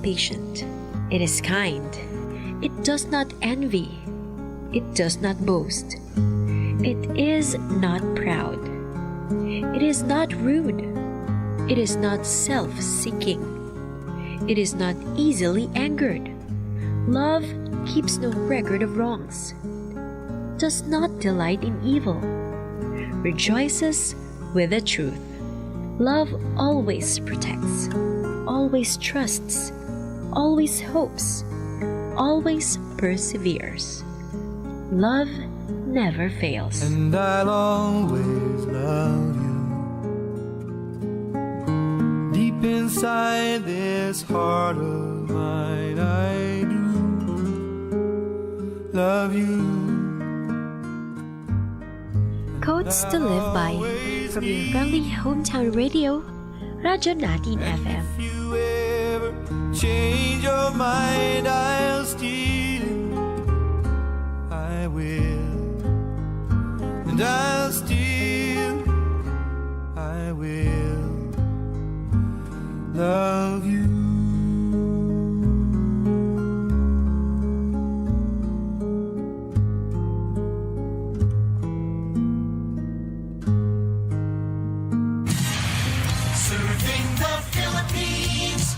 patient. It is kind. It does not envy. It does not boast. It is not proud. It is not rude. It is not self-seeking. It is not easily angered. Love keeps no record of wrongs, does not delight in evil, rejoices with the truth. Love always protects, always trusts, always hopes, always perseveres. Love never fails. And I'll always love you. Deep inside this heart of mine, I do love you. Quotes to live by from your friendly hometown radio, Radyo Natin FM. If you ever change your mind, I'll still, I will, and I'll still, I will love you. Serving the Philippines.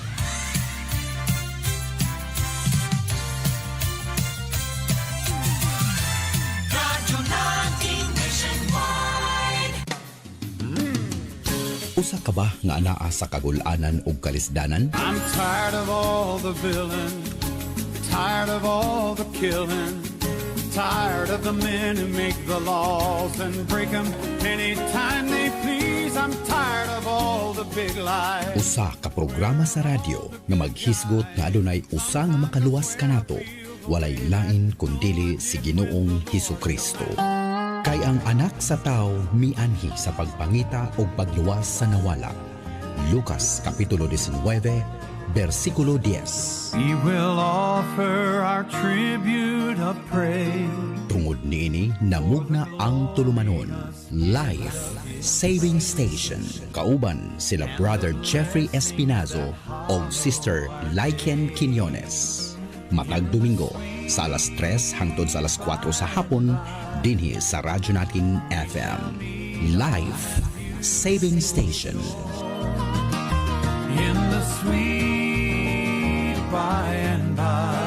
Radyo Natin Nationwide. Usa ka ba nga anaa sa kagul-anan ug kalisdanan? I'm tired of all the villain, tired of all the killing, tired of the men who make the laws and break them anytime they please. I'm tired of all the big lies. Usa ka programa sa radyo nga maghisgot nga adunay usa nga makaluwas kanato, walay lain kundili si Ginoong Hesukristo. Kay ang anak sa tao mianhi sa pagpangita o pagluwas sa nawala. Lucas Kapitulo 19, versikulo 10. We will offer our tribute of praise. Tungod niini namugna ang tulumanon. Life Saving Station. Kauban sila Brother Jeffrey Espinazo o Sister Lyken Quiñones. Matag Domingo sa alas 3 hangtod sa alas 4 sa hapon dinhi sa Radyo Natin FM. Life Saving Station. In the sweet by and by.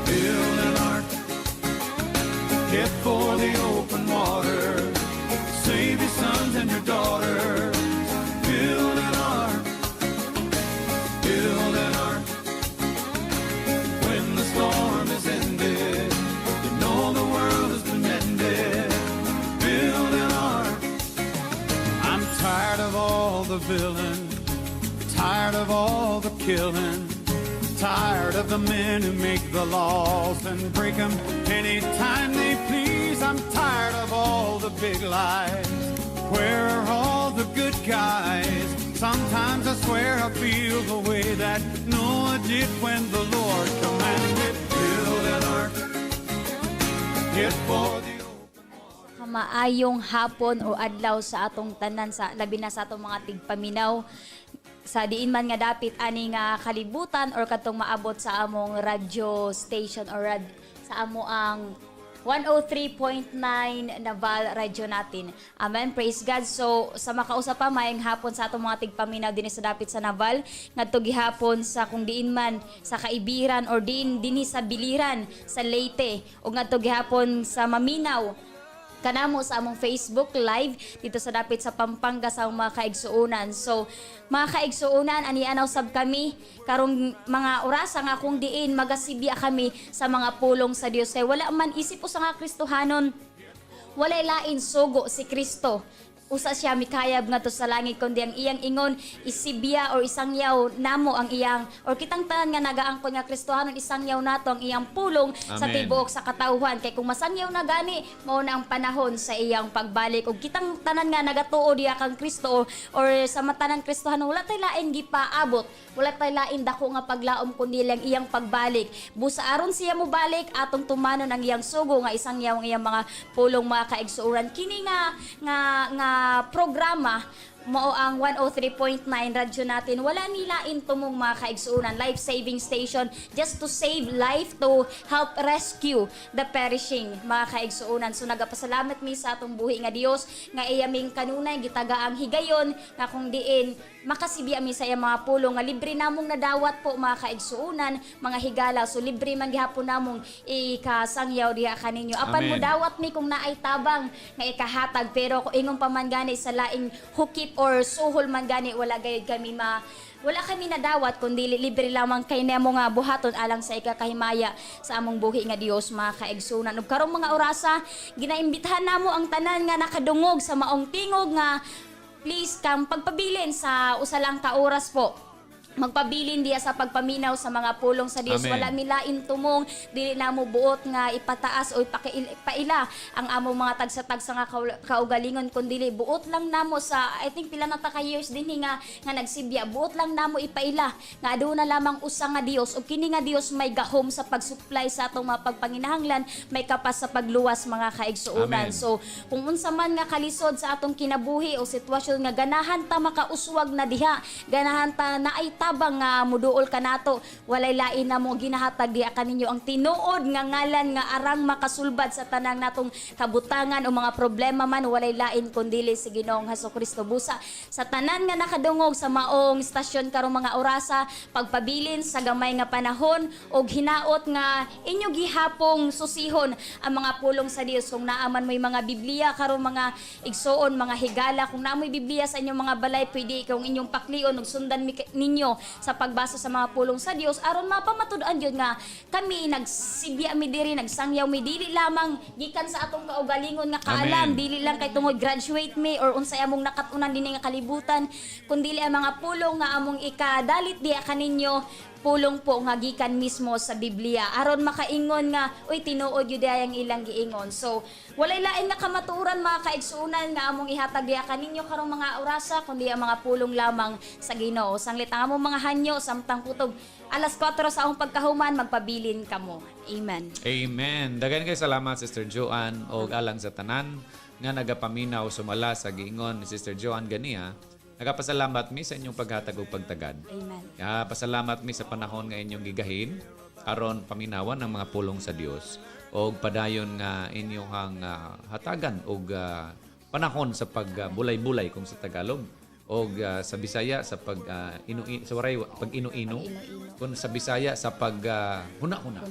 Build an ark, head for the open water. Save your sons and your daughters. Build an ark, build an ark. When the storm is ended, you know the world has been mended. Build an ark. I'm tired of all the villain, tired of all the killing, tired of the men who make the laws and break them anytime they please. I'm tired of all the big lies. Where are all the good guys? Sometimes I swear I feel the way that Noah did when the Lord commanded, build an ark, get for the Maayong hapon o adlaw sa atong tanan, sa labi na sa atong mga tigpaminaw sa diin man nga dapit ani nga kalibutan or katong maabot sa among radio station or sa amo ang 103.9 Naval Radio Natin. Amen. Praise God. So, sa makausap pa, mayang hapon sa atong mga tigpaminaw din sa dapit sa Naval. Ngadto gihapon sa kung diin man sa Kaibiran or diin dinhi sa Biliran, sa Leyte. O ngadto gihapon sa Maminaw. Kanamo sa among Facebook Live dito sa dapit sa Pampanga sa mga kaigsuunan. So, mga kaigsuunan, anianaw sab kami karong mga orasa nga kung diin magasibya kami sa mga pulong sa Dios. Wala man isip o sa nga Kristohanon, walay lain sugo si Kristo. usa siya mikayab nga to sa langit kundi ang iyang ingon isibya or isangyaw namo ang iyang or kitang tanan nga nagaangkon nga Kristohanon isangyaw nato ang iyang pulong sa Amen. tibuok sa katawhan kay kung masangyaw na gani mao na ang panahon sa iyang pagbalik ug kitang tanan nga nagatuo diha kang Kristo or sa mata ng Kristohanon wala tay lain gipaabot wala tay lain dako nga paglaom kundi lang iyang pagbalik busa aron siya mo balik atong tumanon ang iyang sugo nga isangyaw ang iyang mga pulong mga kaigsuoran kini nga programa mao ang 103.9 radyo natin wala nila intumong mga kaigsuunan life saving station just to save life to help rescue the perishing mga kaigsuunan so nagapasalamat mi sa atong buhi nga Dios nga iyaming kanunay gitaga ang higayon nga kung diin makasibya mi sa iyang mga pulong nga libre namong nadawat po mga kaigsuunan mga higala so libre man gihapon namong ikasangyaw diha kaninyo apan Amen. mo dawat mi kung naay tabang nga ikahatag pero kung ingon pa man gani sa laing hukip or suhol man gani wala gayud kami wala kami nadawat kundi libre lamang kay nemo nga buhaton alang sa ikakahimaya sa among buhi nga Dios mga kaigsunan ug karong mga orasa ginaimbitahan namo ang tanan nga nakadungog sa maong tingog nga please kam pagpabilin sa usa lang ka oras po magpabilin diya sa pagpaminaw sa mga pulong sa Dios. Amen. Wala milain tumong, dili na mo buot nga ipataas o ipaila ang among mga tagsa-tagsa nga kaugalingon kundi buot lang namo sa I think pila na ta ka years din nga nagsibya. Buot lang namo ipaila nga aduna lamang usa nga Dios ug kini nga Dios may gahom sa pagsupply sa atong mga pagpanginahanglan, may kapas sa pagluwas mga kaigsuonan. Amen. So kung unsa man nga kalisod sa atong kinabuhi o sitwasyon nga ganahan ta makauswag na diha, ganahan ta naay tabang nga muduol ka nato walay lain na mo ginahatag diha kaninyo ang tinuod nga ngalan nga arang makasulbad sa tanang natong kabutangan o mga problema man walay lain kundili si Ginoong Hesukristo busa sa tanan nga nakadungog sa maong istasyon karong mga orasa pagpabilin sa gamay nga panahon og hinaot nga inyo gihapong susihon ang mga pulong sa Dios kung naaman mo'y mga Biblia karong mga igsoon mga higala kung naamoy Biblia sa inyong mga balay pwede kung inyong paklion ug sundan ninyo sa pagbasa sa mga pulong sa Dios aron mapamatud-an jud nga kami nagsibya mi diri nagsangyaw mi dili lamang gikan sa atong kaugalingon nga kaalam Amen. dili lang kay tungod graduate mi or unsay among nakatunan dinhi nga kalibutan kundi ang mga pulong nga among ikadalit diha kaninyo pulong po nga gikan mismo sa Biblia aron makaingon nga uy tinuod yun ang ilang giingon so walay lain nga kamatuoran mga kaigsuunan nga among ihatag diha kaninyo karong mga orasa kundi ang mga pulong lamang sa Ginoo sanglit ang among mga hanyo samtang kutob alas 4 sa akong pagkahuman magpabilin kamo amen. Amen. Dagan kay salamat Sister Joanne o alang sa tanan nga nagapaminaw sumala sa giingon ni Sister Joanne ganiya. Nagapasalamat mi sa inyong paghatag ug pagtagad. Amen. Pasalamat mi sa panahon nga inyong gigahin aron paminawan ang mga pulong sa Dios og padayon nga inyong hatagan og panahon sa pagbulay-bulay kung sa Tagalog og sa Bisaya sa pag sa waray pag inu-ino kung sa Bisaya sa pag huna-huna.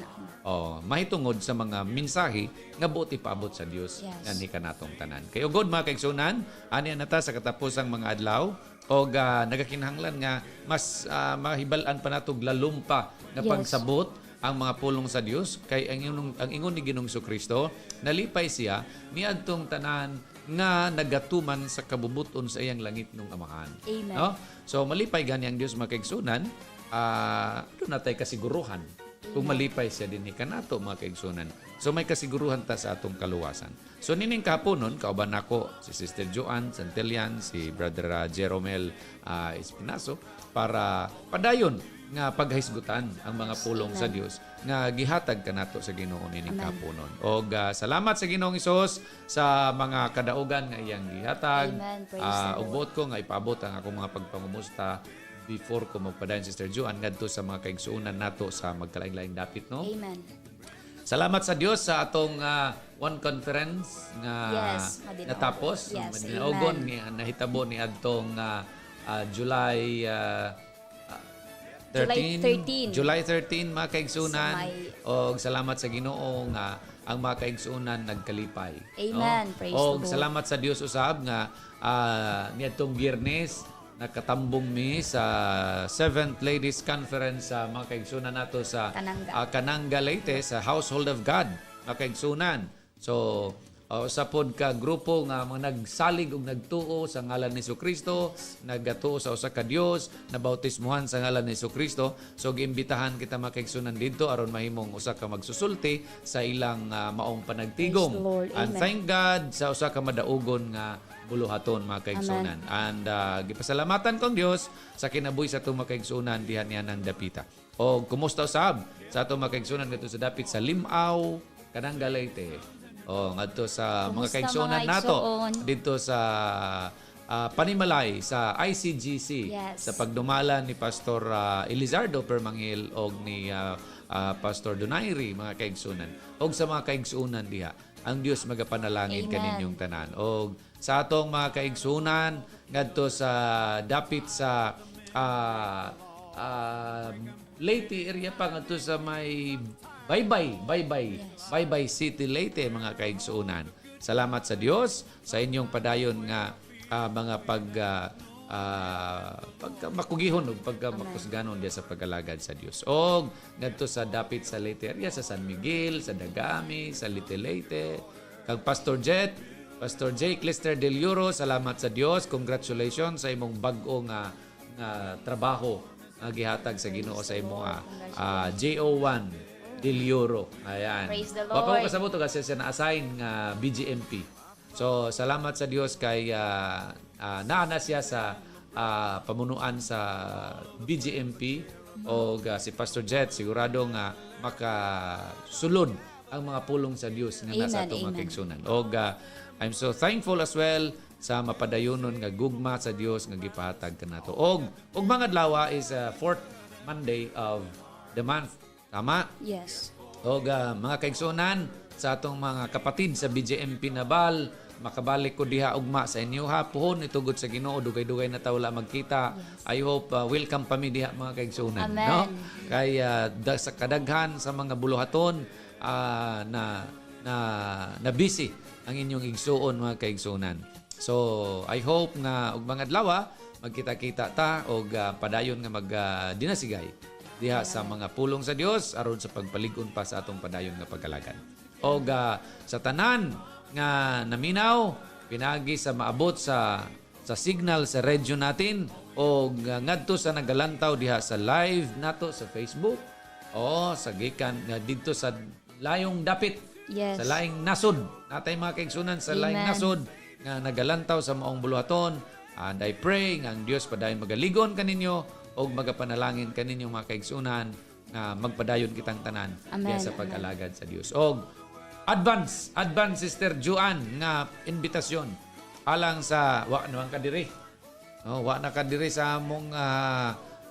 Mahitungod sa mga mensahe nga buot ipaabot sa Dios Yes. nga ni kanatong tanan. Kayo god mga kaigsunan, ani na ta sa katapusang mga adlaw og nagakinahanglan nga mas mahibal-an pa nato lalumpa nga Yes. pagsabot ang mga pulong sa Dios kay ang ingon ni Ginoong Kristo nalipay siya niadtong tanan nga nagatuman sa kabubuton sa iyang langit nung amahan. Amen. No? So malipay gani ang Dios mga kaigsunan, doon natay kasiguruhan kung malipay siya din kanato mga kaigsunan. So may kasiguruhan ta sa atong kaluwasan. So nining kahaponon kauban nako si Sister Joanne Santillan, si Brother Jeromel Espinazo para padayon nga paghisgutan ang mga pulong sa Dios nga gihatag kanato sa Ginoo nining kahaponon. Og salamat sa Ginoong Hesus sa mga kadaugan nga iyang gihatag. Amen. Praise the Og buot ko nga ipaabot ang akong mga pagpangumusta before ko magpadayon Sister Joanne ngadto sa mga kaigsuonan nato sa magkalaing-laing dapit no. Amen. Salamat sa Dios sa atong one conference nga Yes, madinaog. natapos. Yes, Madinaogon amen. nahitabo ni adtong July July 13. July 13 mga kaigsunan. Sa may- Og salamat sa Ginoo nga ang mga kaigsunan nagkalipay. Amen. Praise the Og Lord. salamat sa Dios usab nga niadtong Biyernes nakatambong mi sa 7th Ladies Conference sa mga kaigsunan nato sa Kananga. Kananga Leyte sa Household of God mga kaigsunan. So Sa pod ka grupo nga mga nagsalig ug nagtuo sa ngalan ni Jesucristo, nagatuo sa usa ka Dios, nabautismuhan sa ngalan ni Jesucristo. So giimbitahan kita makaigsunan didto aron mahimong usa ka magsusulti sa ilang maong panagtigom. Praise the Lord. And Amen. thank God sa usa ka madaugon nga buluhaton mga kaigsunan. And gipasalamatan kong Dios sa kinabuhi sa itong mga kaigsunan dihan niya ng dapita. O kumusta usab sa itong mga kaigsunan ngadto sa dapit sa Limaw, kanang Galayte. O ngadto sa mga Kumusta, kaigsunan mga nato igsoon? dito sa Panimalay sa ICGC Yes. sa pagdumala ni Pastor Elizardo Permangil og ni Pastor Donairi mga kaigsunan og sa mga kaigsunan diha ang Dios magapanalangin Amen. kaninyong tanan og sa atong mga kaigsunan ngadto sa dapit sa Leyte area pa ngadto sa may Baybay City Leyte mga kaigsunan. Salamat sa Dios sa inyong padayon nga mga pagka makugihon ug pagka makusganon diya sa pag-alagad sa Dios. Og ngadto sa dapit sa Leyte area sa San Miguel, sa Dagami, sa Leyte, kag Pastor J. Clister Del Euro, salamat sa Dios. Congratulations sa imong bag-o nga trabaho nga gihatag sa Ginoo sa imong JO1 Del Euro. Ayan. Praise the Wa pa ko Lord. kasabot og kasi siya na-assign nga BGMP. So salamat sa Dios kay naana siya sa pamunuan sa BGMP o si Pastor Jet sigurado nga makasulod ang mga pulong sa Dios nga nasa Amen, atong mga amen. kaigsunan. Og I'm so thankful as well sa mapadayonon nga gugma sa Dios nga gipahatag kanato. Og mga adlaw is fourth Monday of the month. Tama? Yes. Og mga kaigsunan sa atong mga kapatid sa BJMP Nabal, makabalik ko diha ugma sa inyo ha. Puhon itugod sa Ginoo, dugay-dugay na tawla magkita. I hope welcome pa mi diha mga kaigsunan, Amen. no? Kay sa kadaghan sa mga buluhaton na busy ang inyong igsuon mga kaigsunan. So, I hope na og mga adlaw magkita-kita ta og padayon nga dinhasigay diha sa mga pulong sa Dios aron sa pagpalig-on pa sa atong padayon nga pagkalagan. Og sa tanan nga naminaw pinagi sa maabot sa signal sa radyo natin og ngadto sa nagalantaw diha sa live nato sa Facebook o sa gikan nga didto sa layong dapit Yes. sa laing nasod natay mga kaigsunan sa laing Amen. nasod nga nagalantaw sa maong buluhaton. And I pray nga ang Dios padayon magaligon kaninyo og magapanalangin kaninyong mga kaigsunan nga magpadayon kitang tanan Amen. diha sa pag-alagad sa Dios. Og advance Sister Joan nga invitasyon alang sa wa na kadiri. Wa na kadiri sa among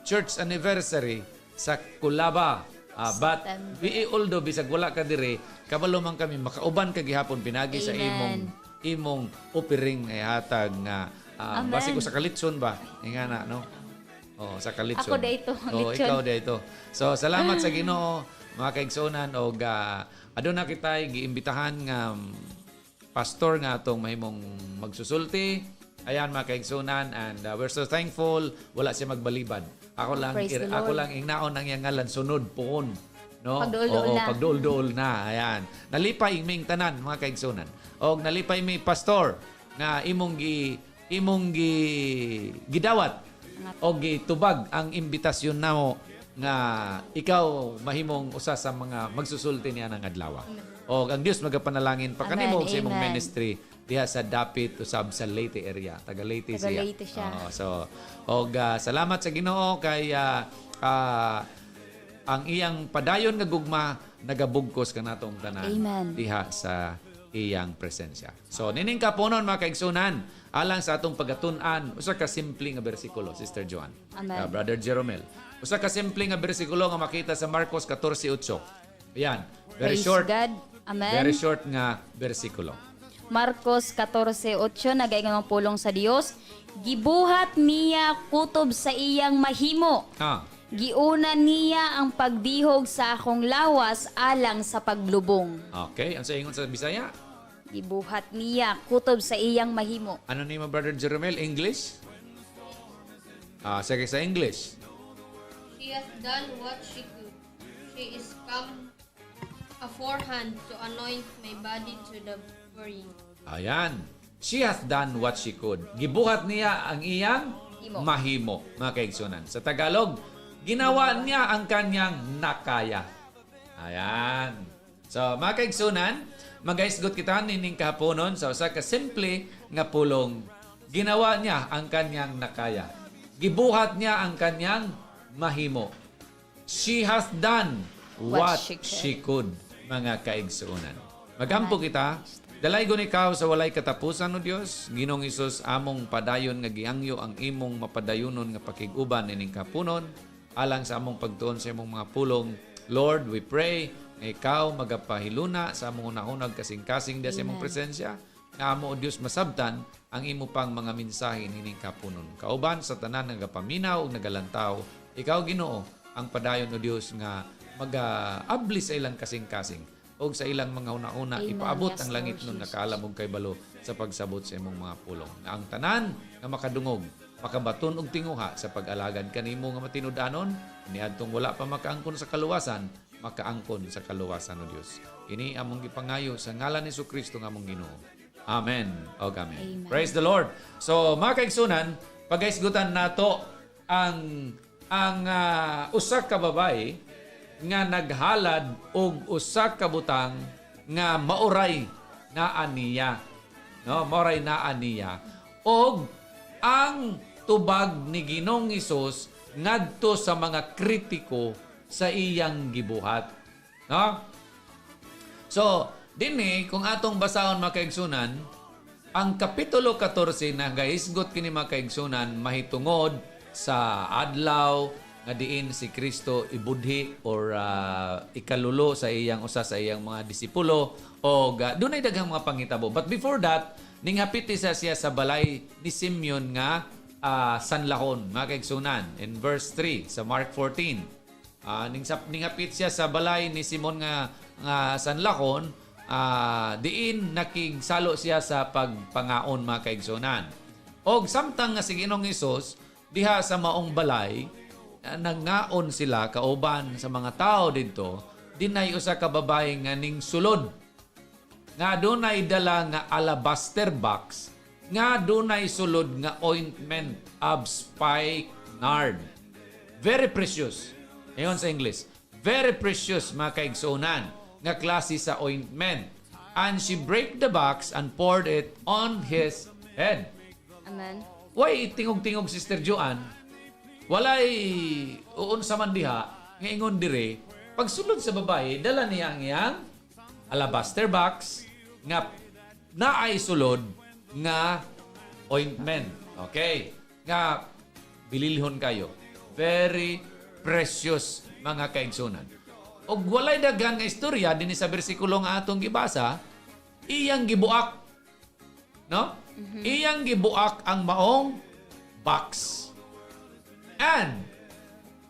church anniversary sa Kulaba. But we although bisag wala kadiri, kabalo man kami makauban kag gihapon pinagi sa Amen. imong offering ay hatag nga Amen. basi ko sa kalitson ba ingana no. Sa kalitson. Ako dayto, lechon. Ikaw dayto. So salamat sa Ginoo mga kaigsunan og aduna kitay giimbitahan nga pastor nga atong mahimong magsusulti. Ayan mga kaigsunan and we're so thankful wala siya magbalibad. Ako lang Praise the Lord. ingnaon ang iyang ngalan sunod puon. No? Pagduol-duol na. Pagduol-duol na. Ayan. Nalipay ming tanan mga kaigsunan. Og nalipay mi pastor nga imong gidawat o gitubag ang imbitasyon namo nga ikaw mahimong usa sa mga magsusulti niya ng adlaw. O ang Dios magapanalangin pa Amen, kanimo sa imong amen. ministry diha sa dapit usab sa Leyte area. Taga Leyte siya. Leyte siya. So salamat sa Ginoo kay ang iyang padayon nga gugma nagabugkos kanatong tanan Amen. diha sa iyang presensya. So nining kapunon mga kaigsunan alang sa atong pagatun-an usa ka simple nga bersikulo Sister Joan. Amen. Brother Jeromel. Usa ka simple nga bersikulo nga makita sa Marcos 14:8. Ayan, very Praise short. God. Amen. Very short nga bersikulo. Marcos 14:8 nagaingon ang pulong sa Dios, gibuhat niya kutob sa iyang mahimo. Giuna niya ang pagdihog sa akong lawas alang sa paglubong. Okay, ang sa ingon sa Bisaya. Gibuhat niya kutob sa iyang mahimo. Ano ni mo Brother Jeromel? English? Sige sa English. She hath done what she could. She is come aforehand to anoint my body to the Worrying. Ayan. She hath done what she could. Gibuhat niya ang iyang Himo. mahimo, mga kaigsunan. Sa Tagalog, ginawa niya ang kanyang nakaya. Ayan. So, mga kaigsunan, magaisgot kita nining kahaponon sa usa ka simple nga pulong. Ginawa niya ang kanyang nakaya. Gibuhat niya ang kanyang mahimo. She hath done what she could, mga kaigsunan. Magampo kita. Dalaygon ikaw sa walay katapusan o Dios. Ginong Isus among padayon nga giangyo ang imong mapadayunon nga pakiguban ining kapunon alang sa among pagtuon sa imong mga pulong. Lord, we pray nga ikaw magapahiluna sa among unahunag kasing-kasing sa imong presensya. Nga amo o Dios masabtan ang imo pang mga mensahe ining kapunon. Kauban sa tanan nga gapaminaw ug nagalantaw, ikaw Ginoo ang padayon o Dios nga mag-abli sa ilang kasing-kasing o sa ilang mga una-una, Amen. ipaabot Yes, ang langit Lord nun Jesus. nakaalam og kay balo sa pagsabot sa imong mga pulong. Na ang tanan nga makadungog, makabaton og tinguha sa pag-alagad kanimo nga matinud-anon, niadtong wala pa makaangkon sa kaluwasan, makaangkon sa kaluwasan o Dios. Ini among gipangayo sa ngalan ni Jesucristo nga among Ginoo. Amen. O amen. Amen. Praise the Lord. So, mga kaigsunan, pagaisgutan nato ang usa ka babae nga naghalad og usa ka butang nga mauray na aniya. No, mauray na aniya. Og ang tubag ni Ginoong Hesus ngadto sa mga kritiko sa iyang gibuhat. No? So, dinhi kung atong basahon mga kaigsunan, ang kapitulo 14 na gaisgot kini mga kaigsunan mahitungod sa adlaw nga diin si Kristo ibudhi or ikalulo sa iyang usa sa iyang mga disipulo o dunay daghang mga pangitabo. But before that, ninghapit siya sa balay ni Simeon nga sanlahon, mga kaigsunan, in verse 3 sa Mark 14. Ninghapit siya sa balay ni Simon nga sanlahon, diin nakigsalo siya sa pagpangaon, mga kaigsunan. Og samtang nga si Ginoong Hesus diha sa maong balay, nangaon sila kauban sa mga tao dito, dinay usa ka babae nga ning sulod nga dunay dala nga alabaster box nga dunay sulod nga ointment of spikenard. Very precious. Ayon sa English. Very precious, mga kaigsunan, nga klase sa ointment. And she break the box and poured it on his head. Amen. Why tingog-tingog Sister Joanne? Walay uon sa man diha nga ingon dire pagsulod sa babae dala niya ang iyang alabaster box nga naay sulod nga ointment. Okay? Nga bililhon kayo. Very precious, mga kaigsunan. Og walay daghan nga istorya dinhi sa bersikulo nga atong gibasa, iyang gibuak. No? Iyang gibuak ang maong box. And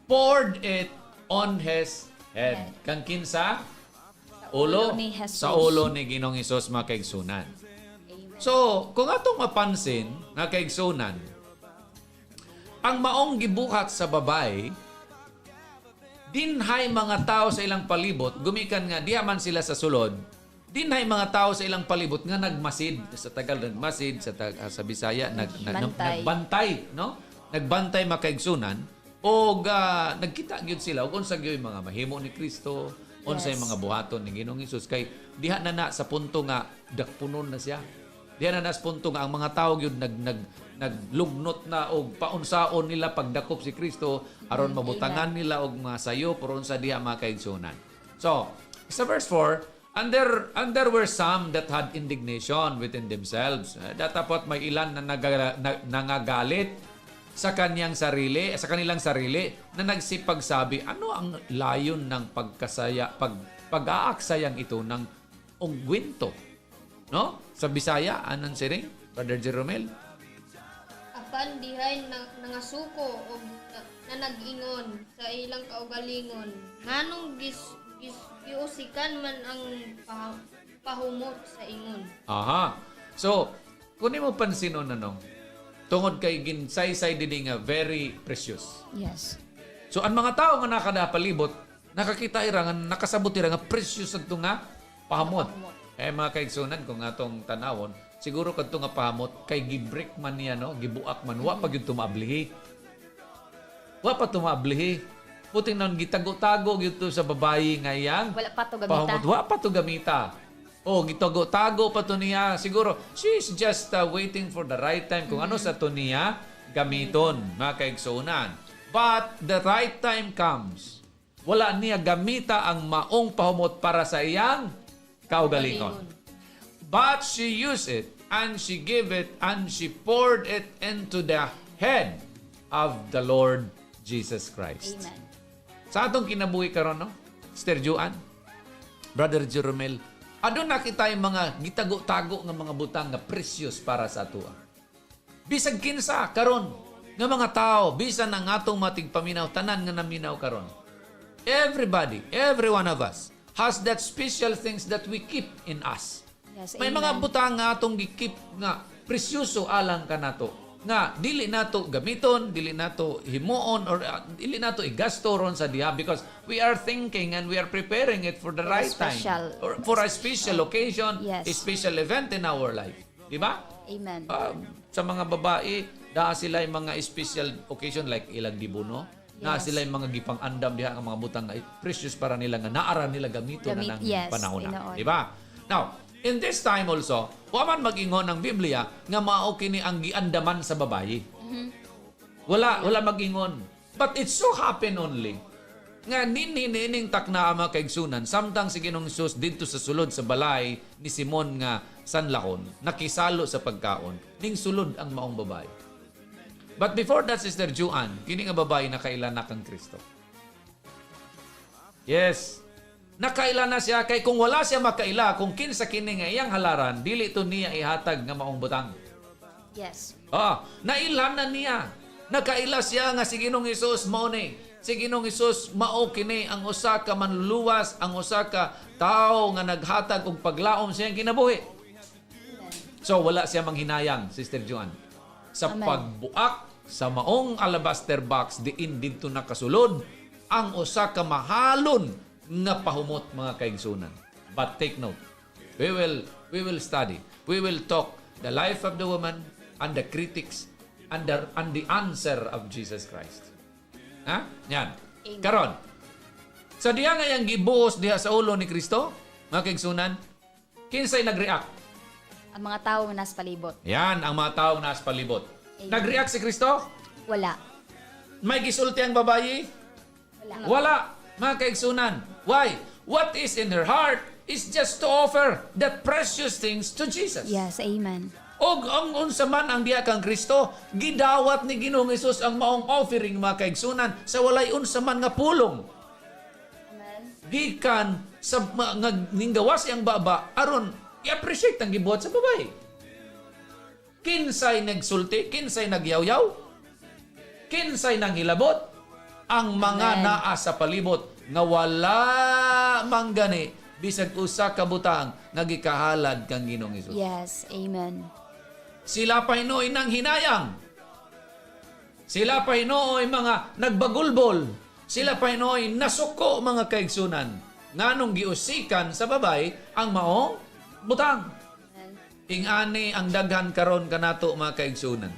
poured it on his head. Kang kinsa? Ulo ni Jesus. sa ulo ni Ginoong Hesus, mga kaigsunan. So, kung atong mapansin, mga kaigsunan, ang maong gibuhat sa babae, dinhay mga tao sa ilang palibot, gumikan nga, diha man sila sa sulod, dinhay mga tao sa ilang palibot nga nagmasid, sa Tagal nagmasid, sa Bisaya, Bantay. nagbantay, no? Nagbantay, mga kaigsunan, o nagkita gyud sila, o unsa gyud mga mahimo ni Kristo, unsay Yes. mga buhaton ni Ginoong Hesus, kay diha na sa punto nga dakpunon na siya. Diha na sa punto nga ang mga tao gyud naglugnot na og paunsaon nila pagdakop si Kristo aron mabutangan nila og mga sayo pero unsa diha, mga kaigsunan. So, sa verse 4, and there were some that had indignation within themselves. Datapot may ilan na nangagalit sa kanilang sarili na nagsipagsabi, ano ang layon ng pag-aaksayang ito ng ungwento? No? Sa Bisaya, anong siring? Brother Jeromel? Apan dihay nangasuko o na nag-ingon sa ilang kaugalingon. Nganong giusikan man ang pahumot sa ingon. Aha. So, kunin mo pansin o nanong, tungod kay ginsaysay din nga very precious. Yes. So, ang mga tao nga nakadapalibot, nakakita ira nga nakasabot ira nga precious adto nga pahamot. Mga kaigsunan, kung atong tanawon, siguro kadto nga pahamot, kay gibreak man niya, no? Gibuak man, wa pa gyud tumablihi. Wa pa tumablihi. Puting nun, gitago-tago gyud sa babayi nga iyang Wala pa to pahamot. gamita. Wa pa to gamita. Gitago-tago pa to niya. Siguro, she's just waiting for the right time kung ano sa to niya gamiton, mga kaigsunan. But the right time comes. Wala niya gamita ang maong pahumot para sa iyang kaugalingon. But she used it, and she gave it, and she poured it into the head of the Lord Jesus Christ. Amen. Sa atong kinabuhi karon, no? Sister Juan, Brother Jeromel, adun nakita yung mga gitago-tago nga mga butang nga precious para sa ato. Bisag kinsa karon nga mga tao, bisan ang atong matigpaminaw, tanan nga naminaw karon. Everybody, every one of us has that special things that we keep in us. Yes, May amen. mga butang nga atong gikip nga presyoso alang kanato. Nga dili nato gamiton, dili nato himuon, or dili nato igasto ron sa diha, because we are thinking and we are preparing it for the right time. Or for a special occasion, Yes. a special event in our life. Di ba? Amen. Sa mga babae, daha sila yung mga special occasion like ilang dibuno. Na Yes. sila yung mga gipang-andam diha ang mga butang nga precious para nila nga naara nila gamito na ng Yes, panahon na. inoon. Di ba? Now, in this time also, waman mag-ingon ng Biblia nga mao kini ang giandaman sa babayi. Wala mag-ingon. But it so happen only nga nining takna ang mga kaigsunan samtang si Ginoong Hesus dito sa sulod sa balay ni Simon nga sanlakon, nakisalo sa pagkaon, ning sulod ang maong babae. But before that, Sister Juan, kini nga babae nakailan na kang Kristo. Yes. Nakaila na siya, kay kung wala siya makaila, kung kinsa kini nga iyang halaran, dili to niya ihatag nga maong butang. Yes. Nailhan na niya. Nakaila siya nga si Ginoong Hesus mao ni. Si Ginoong Hesus mao kini ang usa ka manluluwas, ang usa ka tawo nga naghatag og paglaom sa iyang kinabuhi. So wala siya manghinayang, Sister Juan, sa Amen. pagbuak sa maong alabaster box diin didto nakasulod ang usa ka mahalon nga pahumot, mga kaigsunan. But take note, we will study, we will talk the life of the woman and the critics and the answer of Jesus Christ. Ha? Yan. Amen. Karon, sa diha nga yang gibuhos diha sa ulo ni Kristo, mga kaigsunan, kinsay nag-react? Ang mga tao nga nasa palibot. Yan ang mga taong nasa palibot. Amen. Nag-react si Kristo? Wala. May gisulti ang babayi? Wala. Wala. Mga kaigsunan. Why? What is in her heart is just to offer that precious things to Jesus. Yes, amen. Og ang unsa man ang diha kang Kristo, gidawat ni Ginoong Hesus ang maong offering, mga kaigsunan, sa walay unsa man nga pulong. Amen. Gikan sa nga ninggawas yang baba aron i-appreciate ang gibuhat sa babae. Kinsay nagsulti, kinsay nagyawyaw, kinsay nanghilabot, ang mga Amen. naa sa palibot nga wala manggani bisag usa ka butang nga gikahalad kang Ginoong Hesus. Yes, amen. Sila pa hinuoy ng hinayang. Sila pa hinuoy mga nagbagulbol. Sila pa hinuoy nasuko, mga kaigsunan. Nganong giusikan sa babay ang maong butang. Ingani ang daghan karon kanato, mga kaigsunan.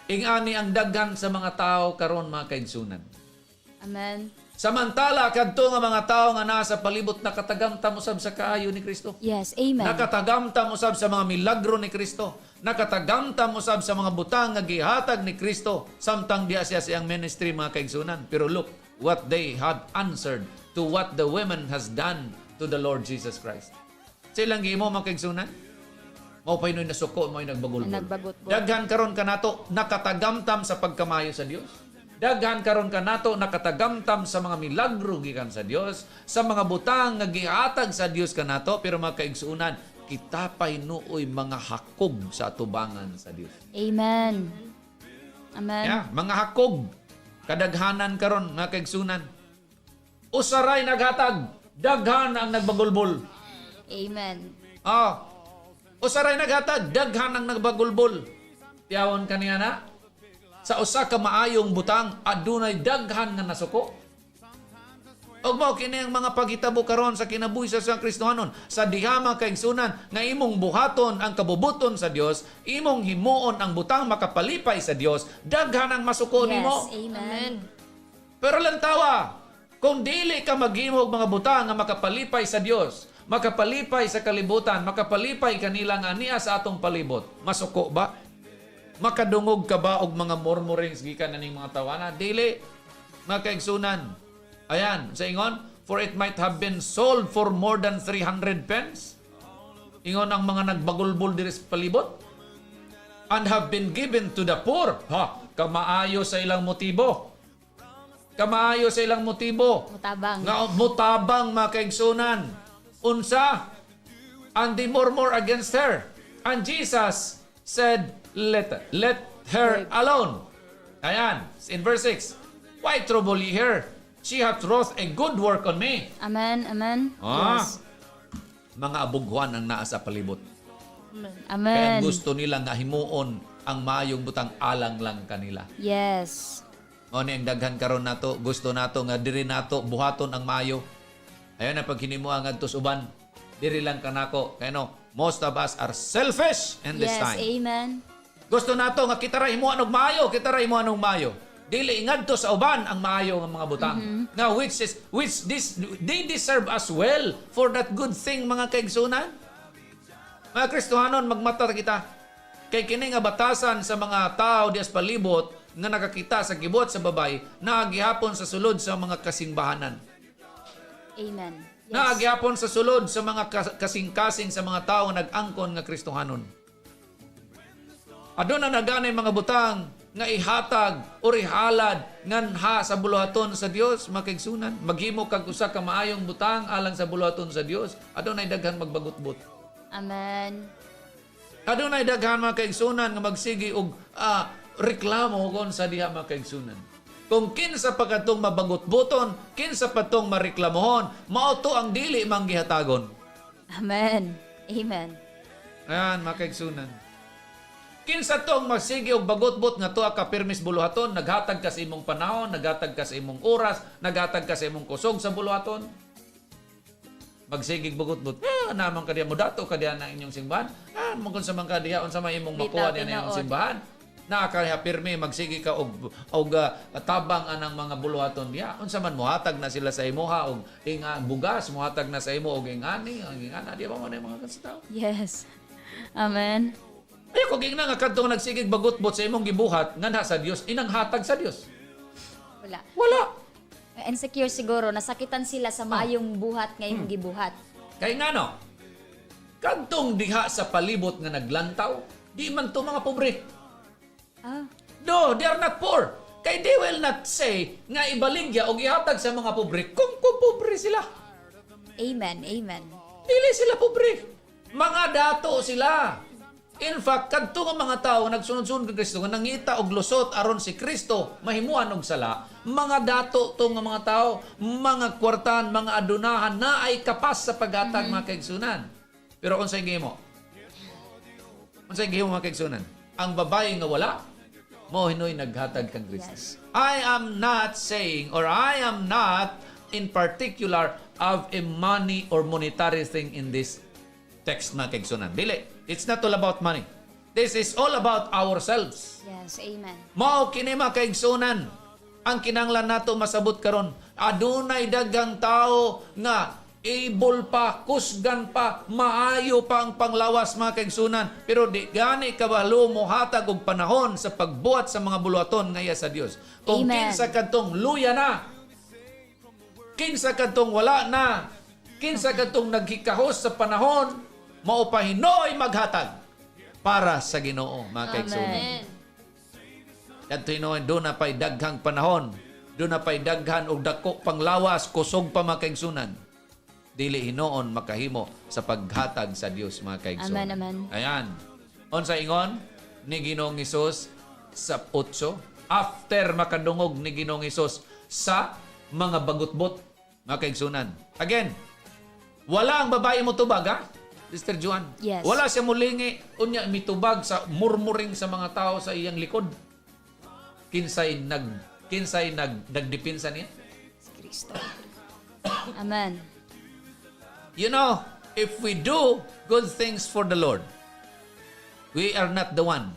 Ingani ang daghan sa mga tao karon, mga kaigsunan. Amen. Samantala kadto nga mga tao nga nasa palibot nakatagamtam usab sa kaayo ni Kristo. Yes, amen. Nakatagamtam usab sa mga milagro ni Kristo. Nakatagamtam usab sa mga butang nga gihatag ni Kristo samtang diha siya siyang ministry, mga kaigsunan. Pero look what they had answered to what the women has done to the Lord Jesus Christ. Silang gihimo, mga kaigsunan. Mao pay noy nasuko, mao nagbagulbol. Nagbagutbol. Daghan karon kanato nakatagamtam sa pagkamayo sa Dios. Daghan karon kanato nakatagamtam sa mga milagro gikan sa Dios, sa mga butang nga gihatag sa Dios kanato, pero mga kaigsuunan, kita pay nuoy mga hakog sa atubangan sa Dios. Amen. Amen. Yeah, mga hakog kadaghanan karon, mga kaigsuunan. Usaray naghatag, daghan ang nagbagulbol. Amen. Usaray naghatag, daghan ang nagbagulbol. Tiyawon kaniya na, sa usa ka maayong butang, adunay daghan nga nasuko. Og mao kini ang mga paghitabo karon sa kinabuhi sa Kristohanon, sa diha mga kaigsunan nga imong buhaton ang kabubuton sa Dios, imong himuon ang butang makapalipay sa Dios, daghan ang masuko nimo. Yes, amen. Amen. Pero lantawa, kung dili ka maghimo og mga butang nga makapalipay sa Dios, makapalipay sa kalibutan, makapalipay kanila nga niya sa atong palibot, masuko ba? Makadungog ka ba og mga murmurings gikan aning mga tawana? Dili. Mga kaigsunan. Ayan, sa ingon, for it might have been sold for more than 300 pence. Ingon ang mga nagbagulbol diri sa palibot. And have been given to the poor. Ha, kamaayo sa ilang motibo. Kamaayo sa ilang motibo. Mutabang. Nga mutabang mga kaigsunan. Unsa? And they murmur against her. And Jesus said, let her alone. Ayan, in verse 6. Why trouble ye her? She hath wrought a good work on me. Amen, amen. Ah, Yes. mga abughuan ang naa sa palibot. Kaya Amen. gusto nila nga himuon ang mayong butang alang lang kanila. Yes. O ni ang daghan karon nato, gusto nato nga diri nato buhaton ang mayo. Ayon na pag hinimuan ngadto sa uban, diri lang kanako. Kaya no, most of us are selfish in this Yes, time. amen. Gusto nato nga kita ra himuan og maayo, kita ra himuan og maayo. Dili ngadto sa uban ang maayo nga mga butang. Now they deserve as well for that good thing mga kaigsunan. Mga Kristohanon, magmata kita. Kay kini nga batasan sa mga tao dias palibot nga nakakita sa gibot sa babay naagihapon sa sulod sa mga kasingbahanan. Amen. Yes. Naagihapon sa sulod sa mga kasing-kasing sa mga tao nga nag-angkon nga Kristohanon. Aduna na ganay mga butang nga ihatag o ihalad nganha sa buluhaton sa Dios makigsunan. Maghimo kag usa ka maayong butang alang sa buluhaton sa Dios. Adunay daghan magbagutbot. Amen. Adunay daghan mga kaigsunan nga magsigi og reklamo kon sa diha mga kaigsunan. Kung kinsa pa katong mabagutbuton, kinsa pa tong mareklamohon, mao to ang dili manggihatagon. Amen. Amen. Ayan mga kaigsunan. Kinsa tong magsigi og bagutbot nga tuwa ka permis buluhaton, naghatag ka sa imong panahon, naghatag ka sa imong oras, naghatag ka sa imong kusog sa buluhaton. Magsigig bagutbot, naman ka diya mo dato ka diya na inyong simbahan. Mo kun sa man ka diya unsa may imong makuha diya na inyong simbahan. Nakakaya pirmi magsigi ka og tabang anang mga buluhaton diya. Unsa man mohatag na sila sa imuha og bugas, mohatag na sa imo og ingani, ang ingana diya ba man mga kasitaw. Yes. Amen. Ay, kung igna nga kadtong nagsigig bagutbot sa imong gibuhat, nga sa Dios, inang hatag sa Dios. Wala. Wala. Insecure siguro, nasakitan sila sa maayong buhat nga yung gibuhat. Kaya nga no, kadtong diha sa palibot nga naglantaw, di man to mga pobre. Ah, No, they are not poor. Kay they will not say nga ibaligya o gihatag sa mga pobre kung pobre sila. amen, amen. Dili sila pobre. Mga dato sila. In fact, kadto nga mga tao nagsunod-sunod kay Kristo nga nangita og lusot aron si Kristo mahimuan og sala, mga dato to nga mga tao, mga kwartan, mga adunahan na ay kapas sa paghatag mga kaigsunan. Pero unsay gihimo? Unsay gihimo mga kaigsunan? Ang babae nga wala mao hinoy naghatag kang Kristo. Yes. I am not saying or I am not in particular of a money or monetary thing in this text mga kaigsunan. Dili. It's not all about money. This is all about ourselves. Yes, amen. Mao kini mga kaigsunan. Ang kinahanglan nato masabot karon. Adunay daghang tao nga able pa, kusgan pa, maayo pa ang panglawas mga kaigsunan. Pero di gani kabalo mo hatag og panahon sa pagbuhat sa mga buluhaton ngaya sa Dios. Kung Amen. kinsa kadtong luya na, kinsa kadtong wala na, kinsa kadtong naghikahos sa panahon, mao pa hinoy maghatag para sa Ginoo mga kaigsunan. Amen. Kadto hinoy do na pay daghang panahon, do na pay daghan og dako panglawas kusog pa mga kaigsunan. Dili hinoon makahimo sa paghatag sa Dios mga kaigsunan. Amen, amen. Ayan. Unsa ingon ni Ginoong Hesus sa 8 after makadungog ni Ginoong Hesus sa mga bagutbot mga kaigsunan. Again, wala ang babae mo tubag ha? Sister Juan. Yes. Wala siya mulingi unya mitubag sa murmuring sa mga tao sa iyang likod. Kinsay nagdepinsa niya? Si Kristo. Amen. You know, if we do good things for the Lord, we are not the one.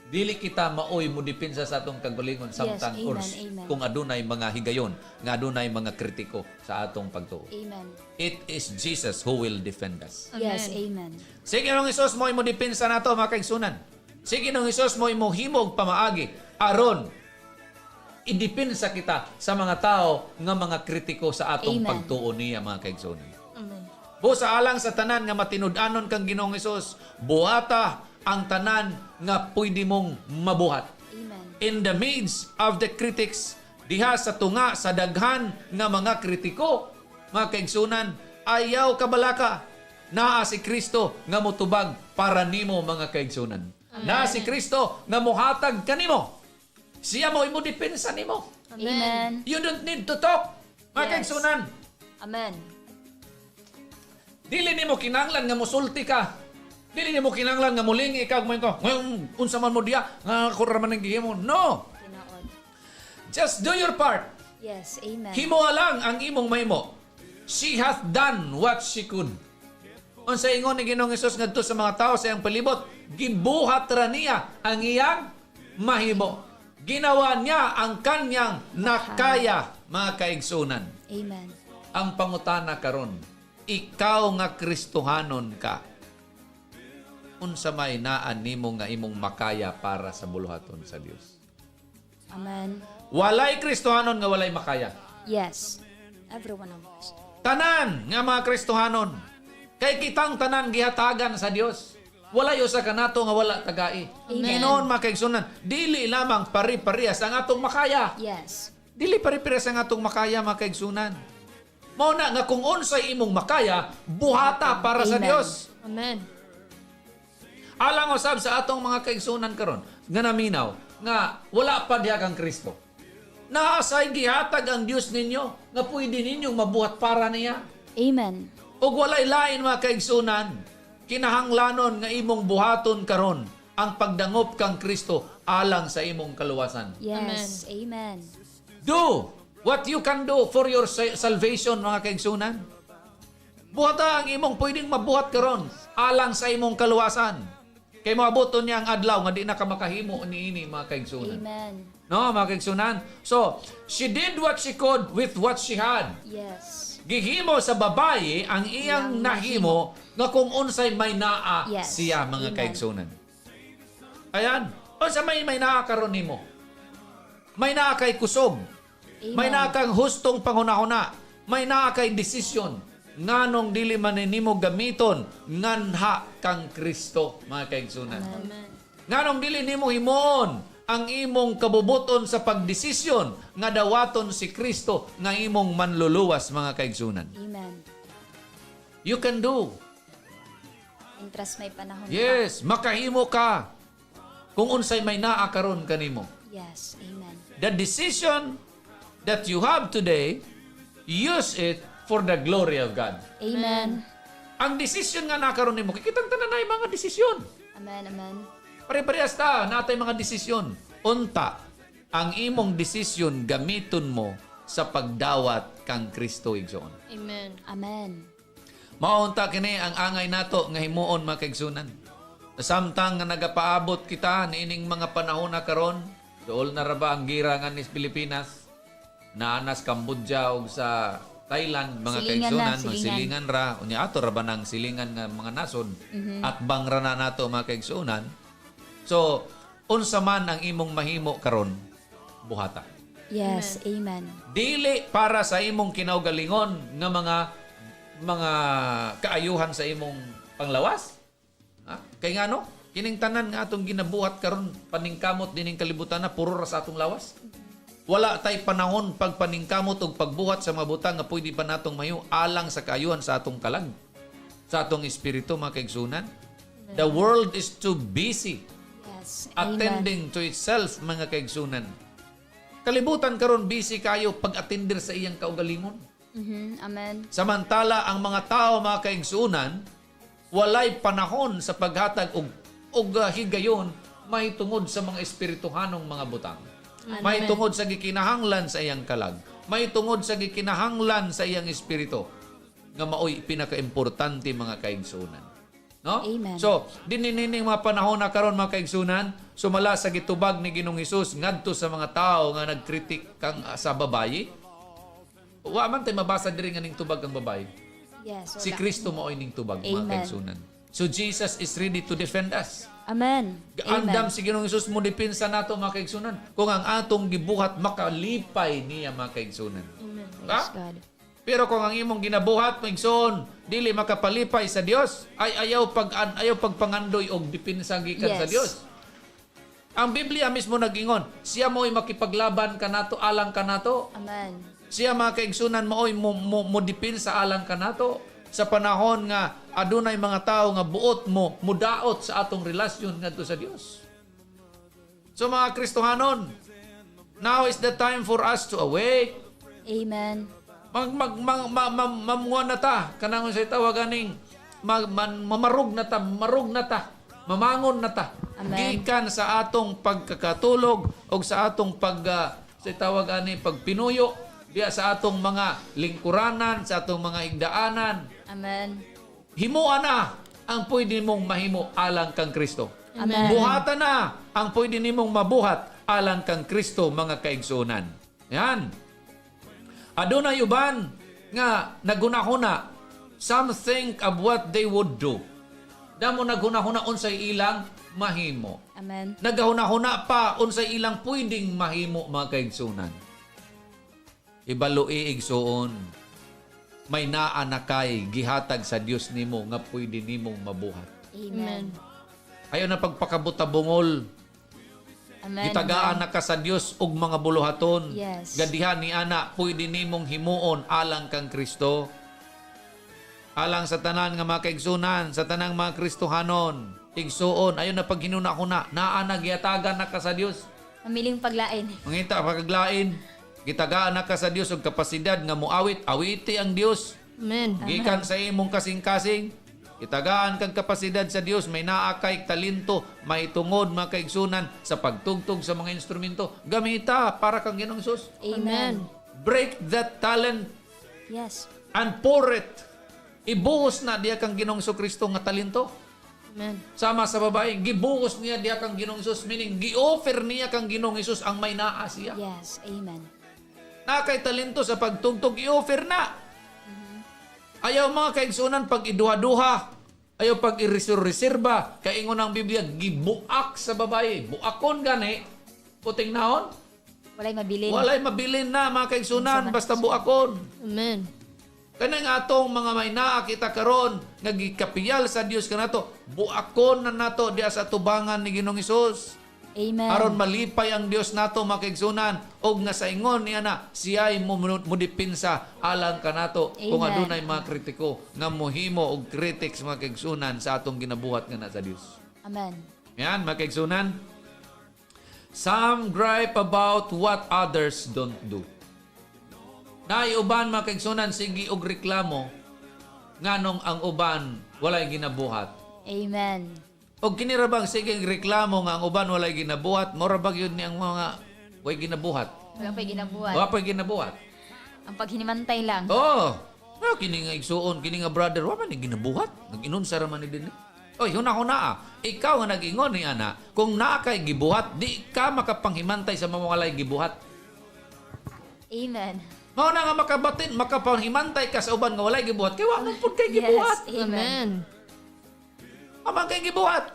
Dili kita maoy mo dipinsa sa atong kagalingon samtang Yes, amen, ors amen. kung adunay mga higayon, nga adunay mga kritiko sa atong pagtuo. Amen. It is Jesus who will defend us. Yes, amen. Sige nung Isus mo imo dipinsa nato mga kaigsunan. Sige nung Isus mo imo himog pamaagi aron idipinsa kita sa mga tao nga mga kritiko sa atong Amen. pagtuo niya mga kaigsunan. Amen. Busa alang sa tanan nga matinud-anon kang Ginoong Hesus, buhata ang tanan nga pwede mong mabuhat. Amen. In the midst of the critics, diha sa tunga sa daghan nga mga kritiko, mga kaigsunan, ayaw kabalaka. Naa si Kristo nga motubag para nimo mga kaigsunan. Naa si Kristo nga mohatag kanimo. Siya mo imo depensa nimo. Amen. You don't need to talk, mga Yes. kaigsunan. Amen. Dili nimo kinahanglan nga musulti ka. Dili nimo kinahanglan nga mulingi ka kumain ko. Unsa man mo diya nga ako ra man ang gihimo. No. Tinaod. Just do your part. Yes, amen. Himo lang ang imong mahimo. She hath done what she could. Unsa ingon ni Ginoong Hesus ngadto sa mga tao sa iyang palibot, gibuhat ra niya ang iyang mahimo. Ginawa niya ang kanyang nakaya, mga kaigsunan. Amen. Ang pangutana karon, ikaw nga Kristohanon ka. Unsa may naan nimo nga imong makaya para sa buluhaton sa Dios? Amen. Walay Kristohanon nga walay makaya. Yes. Every one of us. Tanan nga mga Kristohanon, kay kitang tanan gihatagan sa Dios. Walay usa kanato nga wala tagai. Amen. Ginoon mga kaigsunan, dili lamang pari-parehas ang atong makaya. Yes. Dili pari-parehas ang atong makaya mga kaigsunan. Mao na nga kung unsay imong makaya, buhata para sa Amen. Dios. Amen. Alang usab sa atong mga kaigsunan karon nga naminaw nga wala pa diha kang Kristo. Naasay gihatag ang Dios ninyo nga pwede ninyong mabuhat para niya. Amen. Ug walay lain mga kaigsunan, kinahanglanon nga imong buhaton karon ang pagdangop kang Kristo alang sa imong kaluwasan. Yes. Amen. Do what you can do for your salvation mga kaigsunan. Buhata ang imong pwedeng mabuhat karon alang sa imong kaluwasan. Kay mabuton niya ang adlaw nga di na ka makahimo niini mga kaigsunan. Amen. No, mga kaigsunan. So, she did what she could with what she had. Yes. Gihimo sa babaye ang iyang nahimo nga kung unsay may naa Yes. siya mga Amen. kaigsunan. Ayan. Unsa may naa karon nimo? May naa kay kusog. Amen. May naa kang hustong panghunahuna. May naa kay desisyon. Nganong dili man nimo gamiton nganha kang Kristo mga kaigsunan. Amen. Nganong dili nimo himuon ang imong kabubuton sa pagdesisyon nga dawaton si Kristo nga imong manluluwas mga kaigsunan. Amen. You can do. Intras may panahon. Yes, makahimo ka. Kung unsay may naa karon kanimo. Yes. Amen. The decision that you have today, use it for the glory of God. Amen. Ang desisyon nga nakaroon nimo, kikitang tanan na mga desisyon. Amen. Amen. Pare-parehas ta natay mga desisyon. Unta, ang imong desisyon gamiton mo sa pagdawat kang Kristo igsoon. Amen. Amen. Maunta kini ang angay nato nga himuon mga kaigsunan. Samtang nga nagapaabot kita niining mga panahon na karon, dool na ra ba ang gira nga nis Pilipinas, naanas Cambodia ug sa Thailand mga Silingan kaigsunan, na, silingan. silingan ra unya ato ra ba nang silingan nga mga nasod at bangra na nato mga kaigsunan. So, unsa man ang imong mahimo karon, buhata. Yes. Amen. Dili para sa imong kinaugalingon nga mga kaayuhan sa imong panglawas. Ha? Kay ngano? Kining tanan nga atong ginabuhat karon paningkamot dining kalibutan na puro ra sa atong lawas. Wala tay panahon pagpaningkamot ug pagbuhat sa mga butang nga pwede pa natong mahiyo alang sa kaayuhan sa atong kalag, sa atong espiritu mga kaigsunan. The world is too busy Yes. Amen. attending to itself mga kaigsunan. Kalibutan karon busy kayo pag-atender sa iyang kaugalingon. Amen. Samantala ang mga tao mga kaigsunan walay panahon sa paghatag og higayon may tungod sa mga espirituhanong mga butang. May tungod sa gikinahanglan sa iyang kalag. may tungod sa gikinahanglan sa iyang espiritu nga maoy pinaka-importante mga kaigsunan. No? Amen. So, dinining mga panahon na karon mga kaigsunan, sumala sa gitubag ni Ginoong Hesus ngadto sa mga tao nga nagkritik kang sa babayi. Wa man tay mabasa diri nga ning tubag ang babayi. Yes. Si Kristo maoy ning tubag mga Amen. kaigsunan. So Jesus is ready to defend us. Amen. Andam si Ginoong Hesus mo dipinsa nato mga kaigsunan kung ang atong gibuhat makalipay niya mga kaigsunan. Praise God. Pero kung ang imong ginabuhat maigsoon dili makapalipay sa Dios, ay ayaw pagpangandoy og dipinsa gikan Yes. sa Dios. Ang Biblia mismo nag-ingon, siya mo'y makipaglaban kanato alang kanato. Amen. Siya mga kaigsunan mo'y mo dipinsa alang kanato sa panahon nga adunay mga tao nga buot mo mudaot sa atong relasyon ngadto sa Dios. So mga Kristohanon, now is the time for us to awake. Amen. Mamuha na ta kanang sa tawag aning mamarug na ta, mamangon na ta. Amen. Gikan sa atong pagkakatulog o sa atong sa tawag ani pagpinuyo diya sa atong mga lingkuranan, sa atong mga higdaanan. Amen. Himuan na ang pwede mong mahimo alang kang Kristo. Amen. Buhatan na ang pwede nimong mabuhat alang kang Kristo mga kaigsunan. Yan. Adunay uban nga nagunahuna, some think of what they would do. Damo nagunahuna unsay ilang mahimo. Amen. Nagahuna-huna pa unsay ilang pwedeng mahimo mga kaigsunan. Ibaloi igsuon, may naa na kay gihatag sa Dios nimo nga pwede nimong mabuhat. Amen. Ayaw na pagpakabuta-bungol. Amen. Gitagaan na ka sa Dios og mga buluhaton. Yes. Gadihan ni ana pwede nimong himuon alang kang Kristo. Alang sa tanan nga mga kaigsunan, sa tanang mga Kristohanon, igsuon ayo na paghinuna-huna, naa na gihatagan na ka sa Dios. Mamiling paglain. Mangita pagaglain, gitagaan na ka sa Dios og kapasidad nga muawit, awiti ang Dios. Amen. Gikan sa imong kasing-kasing, itagaan kang kapasidad sa Dios, may naa kay talento, may tungod mga kaigsunan sa pagtugtog sa mga instrumento. Gamita para kang Ginoong Hesus. Amen. Break that talent Yes. and pour it. Ibuhos na diya kang Ginoong Kristo nga talento. Amen. Sama sa babae, gibuhos niya diya kang Ginoong Hesus, meaning gi-offer niya kang Ginoong Hesus ang may naa siya. Yes. Amen. Na kay talento sa pagtugtog, i-offer na. Ayaw mga kaigsunan pag iduha-duha. Ayaw pag ireserba. Kaingon ang Biblia, gibuak sa babae. Buakon gani. Puting naon. Walay mabilin. Walay mabilin na mga kaigsunan. Basta buakon. Amen. Kanang atong mga may naa kita karon nga gikapiyal sa Dios kanato. Buakon na nato diya sa tubangan ni Ginoong Hesus. Amen. Aron malipay ang Dios nato mga kaigsunan og nga sa ingon niya na siya'y mudipinsa alang kanato kung Amen. adunay mga kritiko nga mohimo og critics mga kaigsunan sa atong ginabuhat nga na sa Dios. Amen. Yan mga kaigsunan. Some gripe about what others don't do. Uban mga kaigsunan sige og reklamo nganong ang uban walay ginabuhat. Amen. Og kinirabang sige reklamo nga ang uban walay ginabuhat, mora bag yun ni ang mga way ginabuhat. Wala pa'y ginabuhat. Wa pa ginabuhat. Ang paghinimantay lang. Oh, kini nga igsuon, kini nga brother, wa man ni ginabuhat. Nag-inunsa ra man ni dinhi. Oy, huna-huna. Ikaw nga nag-ingon ni ana, kung naa kay gibuhat, di ka makapanghimantay sa mga walay gibuhat. Amen. Mao na nga makapanghimantay ka sa uban nga walay gibuhat, kay wa man pud kay gibuhat. Yes. Amen. Amang kay gibuhat.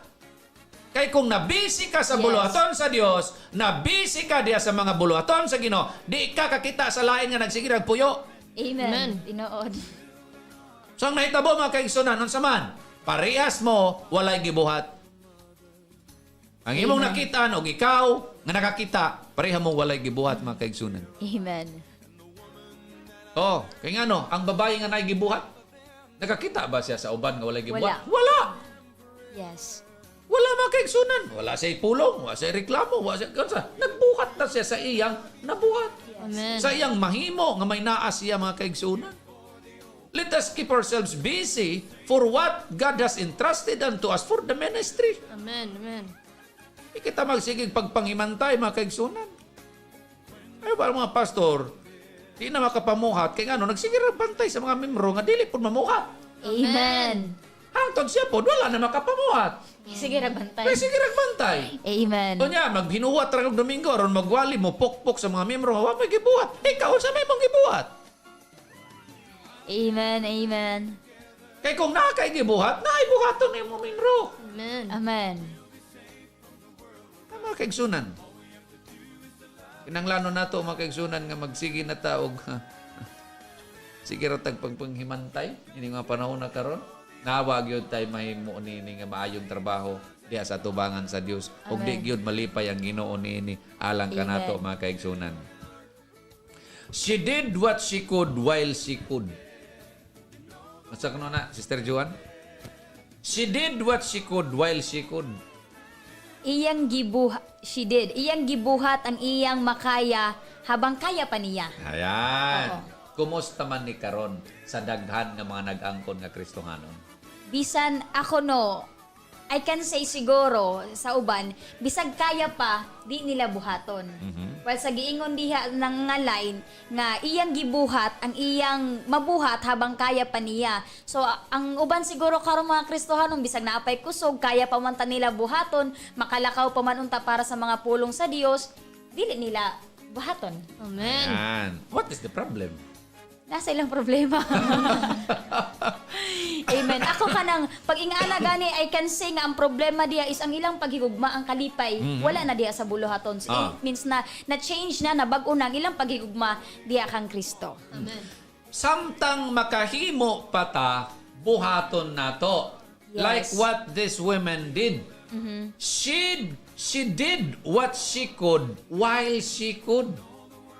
Kay kung nabisi ka sa Yes. buluhaton sa Dios, nabisi ka diya sa mga buluhaton sa Ginoo, di ka kakita sa lain nga nagsige puyo. Amen. Tinuod. So ang nahitabo mga kaigsunan, unsa man, parehas mo walay gibuhat. Ang imong Amen. nakita og ikaw nga nakakita, pareha mo walay gibuhat mga kaigsunan. Amen. Oh, kay ngano, ang babae nga nay gibuhat, nakakita ba siya sa uban nga walay gibuhat? Wala. Wala. Yes. Wala mga kaigsunan. Wala siya pulong, wala siya reklamo, wala siya kansa. Nagbuhat na siya sa iyang nabuhat. Amen. Sa iyang mahimo nga may naa siya mga kaigsunan. Let us keep ourselves busy for what God has entrusted unto us for the ministry. Amen. Amen. Di kita magsigig pagpanghimantay mga kaigsunan. Ay ba mga pastor, Di na makapamuhat kay ngano nagsigir bantay sa mga membro nga dili pud mamuhat. Amen. Hangtod siya pod wala na makapamuhat. Sige ra bantay. Kay sige bantay. Amen. Unya magbinuhat ra kag Domingo aron magwali mo pokpok sa mga membro wa may gibuhat. Ikaw sa may mong gibuhat. Amen. Amen. Kay kung naa kay gibuhat, naay buhaton nimo membro. Amen. Amen. Mga kaigsunan. Kinanglanon nato mga kaigsunan nga magsige na taog. Sige ra tag pagpanghimantay ini mga panahon na karon. Nawag yun tayo mahimo nini nga maayong trabaho diha sa tubangan sa Dios. Ug di gyud malipay ang Ginoo nini alang kanato mga kaigsunan. She did what she could while she could. Asa kuno na Sister Joan? She did what she could while she could. She did. Iyang gibuhat ang iyang makaya habang kaya pa niya. Ayan. Kumusta man ni karon sa daghan nga mga nag-angkon nga Kristohanon? Bisan ako no, I can say siguro sa uban, bisag kaya pa, di nila buhaton. While sa giingon diha ng nga line, nga iyang gibuhat, ang iyang mabuhat habang kaya pa niya. So, ang uban siguro karong mga Kristohanon, bisag naapay kusog, kaya pa man ta nila buhaton, makalakaw pa man unta para sa mga pulong sa Dios, dili nila buhaton. Amen. Ayan. What is the problem? Nasa ilang problema. Amen. Ako kanang pag ingana gani I can say nga ang problema diya is ang ilang paghigugma ang kalipay wala na diya sa buluhaton. So, it means na change na bag-o na ang ilang paghigugma diya kang Kristo. Amen. Samtang makahimo pata buhaton nato. Yes. Like what this woman did. She did what she could while she could.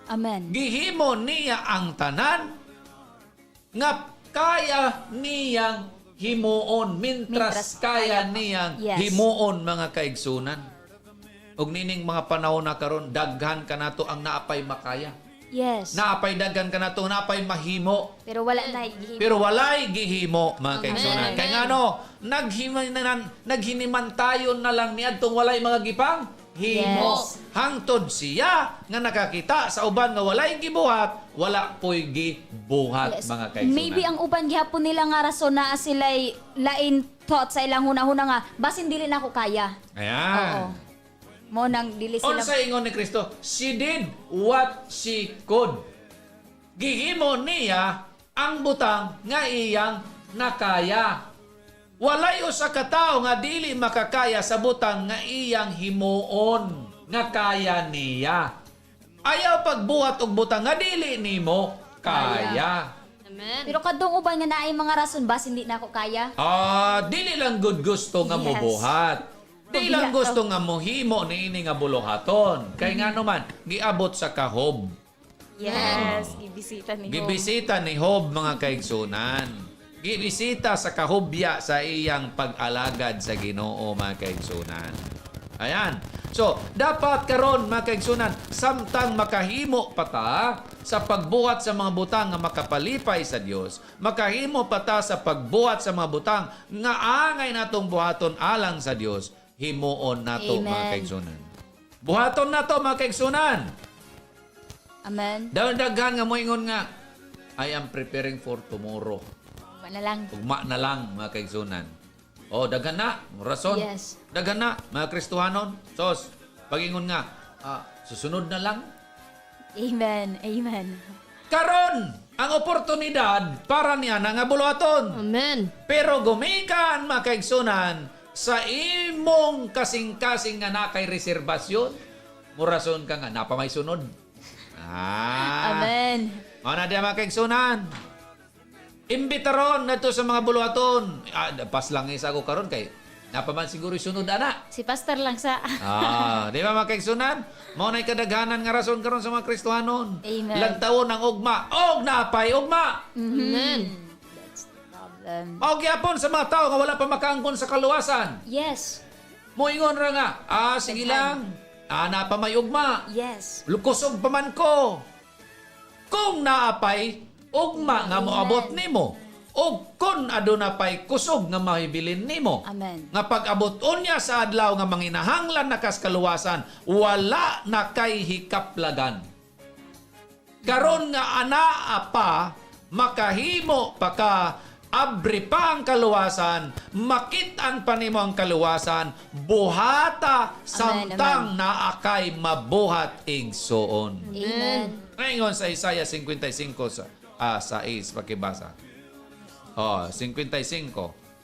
Amen. Gihimo niya ang tanan nga kaya niyang himuon mintras kaya niyang Yes. himuon mga kaigsunan. Ug nining mga panahon na karon daghan kanato ang naapay makaya. Yes. Naapay daghan kanato naapay mahimo. Pero wala na gihimo. Pero walay gihimo mga Amen. kaigsunan. Kay Amen. ngano naghinimantayon na lang niadtong walay mga gipang himo. Yes. Hangtod siya nga nakakita sa uban nga walay gibuhat, wala po'y gibuhat Yes. mga kaigsunan. Maybe ang uban gihapon nila nga rason na sila'y lain thought sa ilang hunahuna nga basin dili na ako kaya. Ayan. Oo. Mo nang dili sila. Unsa ingon ni Kristo? She did what she could. Gihimo niya ang butang nga iyang nakaya. Walay usa ka tawo nga dili makakaya sa butang nga iyang himuon nga kaya niya. Ayaw pagbuhat og butang nga dili nimo kaya. Amen. Pero kadong uban nga naay mga rason basin di na ako kaya. Dili lang good gusto nga Yes. mobuhat. Di lang Pabiya gusto nga mohimo niini nga buluhaton. Kay nga naman giabot sa kahob. Yes, ibisita ni Gibisita ni Hob mga kaigsunan. Gibisita sa kahubya sa iyang pag-alagad sa Ginoo mga kaigsunan. Ayan. So, dapat karon mga kaigsunan, samtang makahimo pata sa pagbuhat sa mga butang nga makapalipay sa Dios, makahimo pata sa pagbuhat sa mga butang nga angay natong buhaton alang sa Dios, himuon nato mga Amen. kaigsunan. Buhaton nato mga kaigsunan. Amen. Daghan nga moingon nga, I am preparing for tomorrow. Wala lang. Ugma na lang mga kaigsunan. Daghan na, rason. Yes. Daghan na, mga Kristohanon. Sos, pagingon nga, susunod na lang. Amen. Amen. Karon, ang oportunidad para niya na nga buluhaton. Amen. Pero gumikan mga kaigsunan sa imong kasing-kasing nga na kay reserbasyon, murason ka nga, napamay sunod. Amen. Mana dia mga kaigsunan. Imbitaron na to sa mga buluhaton. Pas lang isa ko karon kay napaman siguro sunod ana. Si pastor lang sa Di ba mga kaigsunan? Mao nay kadaghanan nga rason karon sa mga Kristohanon. Amen. Lagtawon ang ugma, og napay ugma. Amen. That's the problem. Mao gyapon sa mga tao nga wala pa makaangkon sa kaluwasan. Yes. Moingon ra nga, sige lang. Na pa may ugma. Yes. Kusog pa man ko. Kung naapay ugma nga moabot nimo, o kun aduna pay kusog nga mahibilin nimo. Amen. Nga pag-abot unya sa adlaw nga manginahanglan na kas kaluwasan, wala na kay hikaplagan. Karon nga anaa pa, makahimo pa ka, abri pa ang kaluwasan, makitaan pa nimo ang kaluwasan, buhata samtang naakay mabuhat igsoon. Amen. Ngayon sa Isaiah 55 sa 6, pakibasa. 55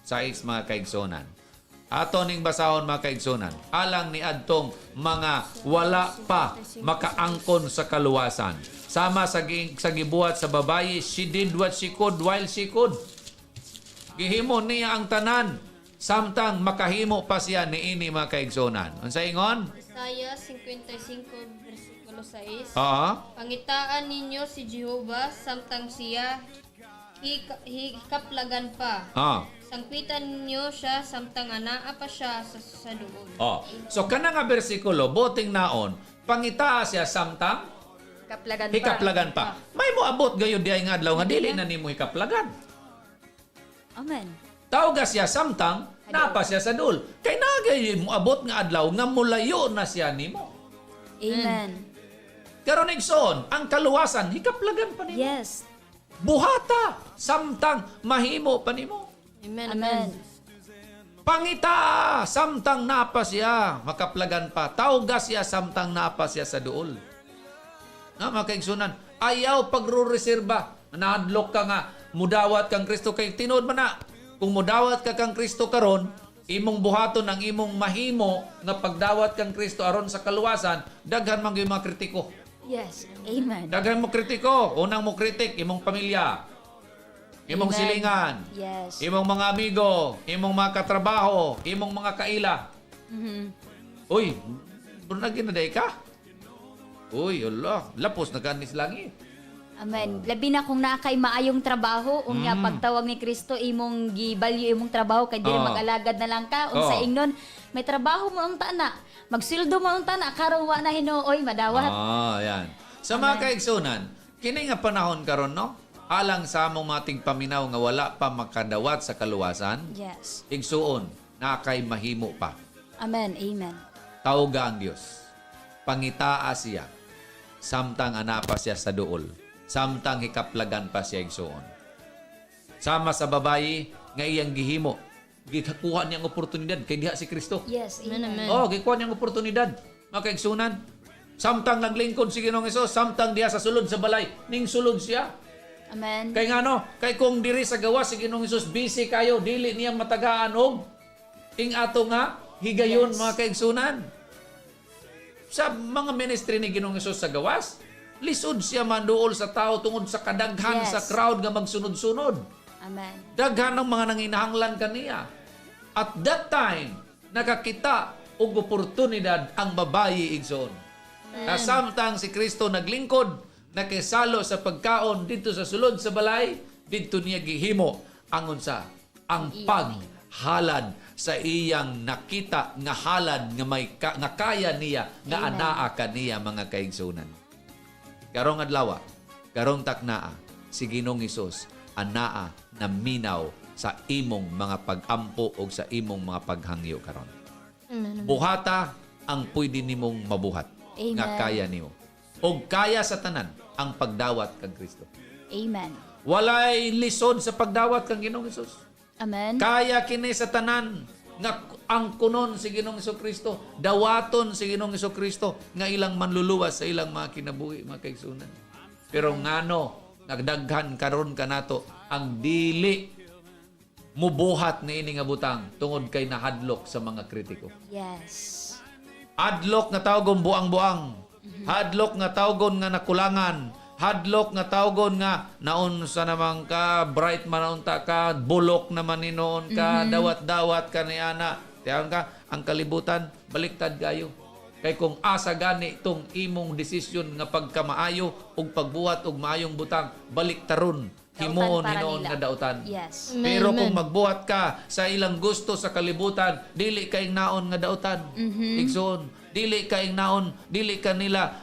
sa 6 mga kaigsonan. Ato ning basahon mga kaigsonan. Alang ni adtong mga wala pa makaangkon sa kaluwasan. Sama sa gibuhat sa babayi, she did what she could while she could. Gihimo niya ang tanan samtang makahimo pa siya niini mga kaigsonan. Unsa ingon? Isaiah 55 versikulo 6. Oo. Pangitaan ninyo si Jehovah samtang siya hikaplagan pa. Sangpitan ninyo siya samtang anaa pa siya sa duol. So kana nga bersikulo boting naon, pangitaa siya samtang Kaplagan hikaplagan pa. May moabot gayud diay nga adlaw nga dili na nimo hikaplagan. Amen. Tawga siya samtang napa siya sa dul. Kay nagay moabot nga adlaw nga mulayo na siya nimo. Amen. Karon igsoon, ang kaluwasan hikaplagan pa nimo. Yes. Buhata samtang mahimo pa nimo. Amen. Amen. Pangita samtang napa siya makaplagan pa. Tawga siya samtang napa siya sa duol. Na makaigsunan, ayaw pagrureserba. Nahadlok ka nga mudawat kang Kristo kay tinuod man na. Kung mudawat ka kang Kristo karon, imong buhaton ang imong mahimo nga pagdawat kang Kristo aron sa kaluwasan, daghan man gyud mga kritiko. Yes. Amen. Daghan mo kritiko, unang mo kritik imong pamilya. Imong Amen. silingan, Yes. imong mga amigo, imong mga katrabaho, imong mga kaila. Uy, bunagin na day ka? Uy, Allah, lapos na kanis langit. Amen. Labi na kung naa kay maayong trabaho, unya pagtawag ni Kristo imong gibalyo imong trabaho kay dili mag-alagad na lang ka. Unsa ingnon, may trabaho mo ang tana. Magsildo mo ang tana karon wa na hinuoy madawat. Yan. Sa mga kaigsunan, kini nga panahon karon no? Alang sa among mating paminaw nga wala pa makadawat sa kaluwasan, Yes. igsuon na kay mahimo pa. Amen. Amen. Tawga ang Dios. Pangitaa siya. Samtang anapa siya sa duol. Samtang hikaplagan pa siya igsuon. Sama sa babayi nga iyang gihimo. Gikakuha niyang oportunidad kay diha si Kristo. Yes. Amen. Gikuha niyang oportunidad. Mga kaigsunan. Samtang naglingkod si Ginoong Hesus, samtang diha sa sulod sa balay, ning sulod siya. Amen. Kay ngano, kay kung diri sa gawa si Ginoong Hesus busy kayo, dili niya matagaan og ing ato nga higayon mga kaigsunan. Sa mga ministry ni Ginoong Hesus sa gawas, lisod siya manduol sa tao tungod sa kadaghan Yes. sa crowd nga magsunod-sunod. Amen. Daghan ng mga nanginahanglan kaniya. At that time, nakakita og oportunidad ang babayi igsoon. Na samtang si Kristo naglingkod, nakisalo sa pagkaon dito sa sulod sa balay, dito niya gihimo ang unsa, ang paghalad sa iyang nakita nga halad nga may nga kaya niya nga Amen. anaa kaniya mga kaigsunan. Karong adlaw, karong taknaa, si Ginoong Hesus anaa na minaw sa imong mga pag-ampo o sa imong mga paghangyo karon. Buhata ang pwede nimong mabuhat Amen. nga kaya nimo. O kaya sa tanan ang pagdawat kang Kristo. Amen. Walay lisod sa pagdawat kang Ginoong Hesus. Amen. Kaya kini sa tanan nga ang kunon si Ginoong Kristo, dawaton si Ginoong Kristo nga ilang manluluwas sa ilang mga kinabuhi, mga kaigsunan. Pero ngano nagdaghan karon kanato ang dili mubuhat ni ini nga butang tungod kay nahadlok sa mga kritiko. Yes. Hadlok nga tawgon buang-buang. Hadlok nga tawgon nga nakulangan. Hadlok nga tawgon nga naon sa namang ka, bright man unta ka, bulok naman ni noon ka, dawat-dawat ka ni ana. Tiyan ka, ang kalibutan, baliktad kayo. Kay kung asa gani itong imong desisyon nga pagkamaayo ug pagbuhat og maayong butang, baliktaron. Himoon para hinoon nila. nga dautan. Yes. Pero kung magbuhat ka sa ilang gusto sa kalibutan, dili ka naon nga dautan. Igsoon, dili ka naon, dili ka nila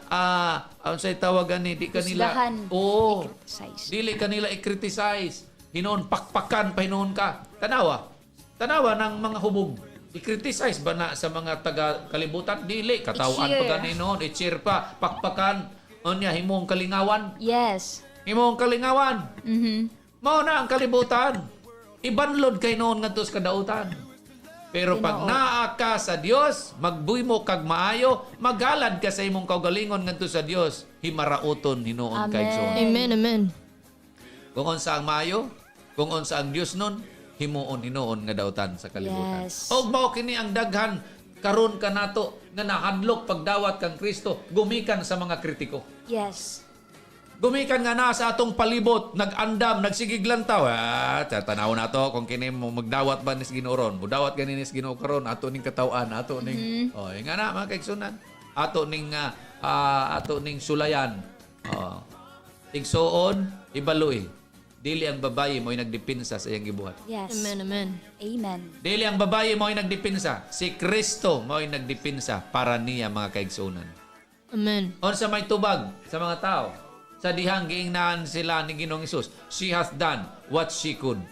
unsay tawagan ni, di ka nila Husgahan. oo. I-criticize. Dili ka nila i-criticize. Hinoon pakpakan pa hinoon ka. Tanawa ng mga hubog. I-criticize ba na sa mga taga kalibutan? Dili, katawaan I-cheer. pa ganin noon, i-cheer pa, pakpakan. Unya himong kalingawan, Yes. himong kalingawan. Mao na ang kalibutan. Ibanlod kay noon ngadto sa kadautan. Pero pag Tinoo. naa ka sa Dios, magbuy mo kag maayo, maghalad ka sa imong kaugalingon ngadto sa Dios, himarauton hinuon kay Amen. Igsoon. Amen, amen. Kung unsa ang maayo, kung unsa ang Dios nun, himuon hinuon nga dautan sa kalibutan. Yes. Og mao kini ang daghan karon kanato nga nahadlok pagdawat kang Kristo, gumikan sa mga kritiko. Yes. Gumikan nga na sa atong palibot, nag-andam, nagsigiglantaw. Tanaw na to kung kini mo magdawat ba nis Ginooron. Mudawat gani nis Ginoo karon ato ning katawan, ato ning nga na mga kaigsunan. Ato ning sulayan. Igsuon, ibaluy. Dili ang babae mo'y nagdepensa sa iyang gibuhat. Yes. Amen, amen. Amen. Dili ang babae mo'y nagdepensa. Si Kristo mo'y nagdepensa para niya mga kaigsunan. Amen. Unsa may tubag sa mga tao? Sa dihang giingnahan sila ni Ginoong Hesus, she hath done what she could.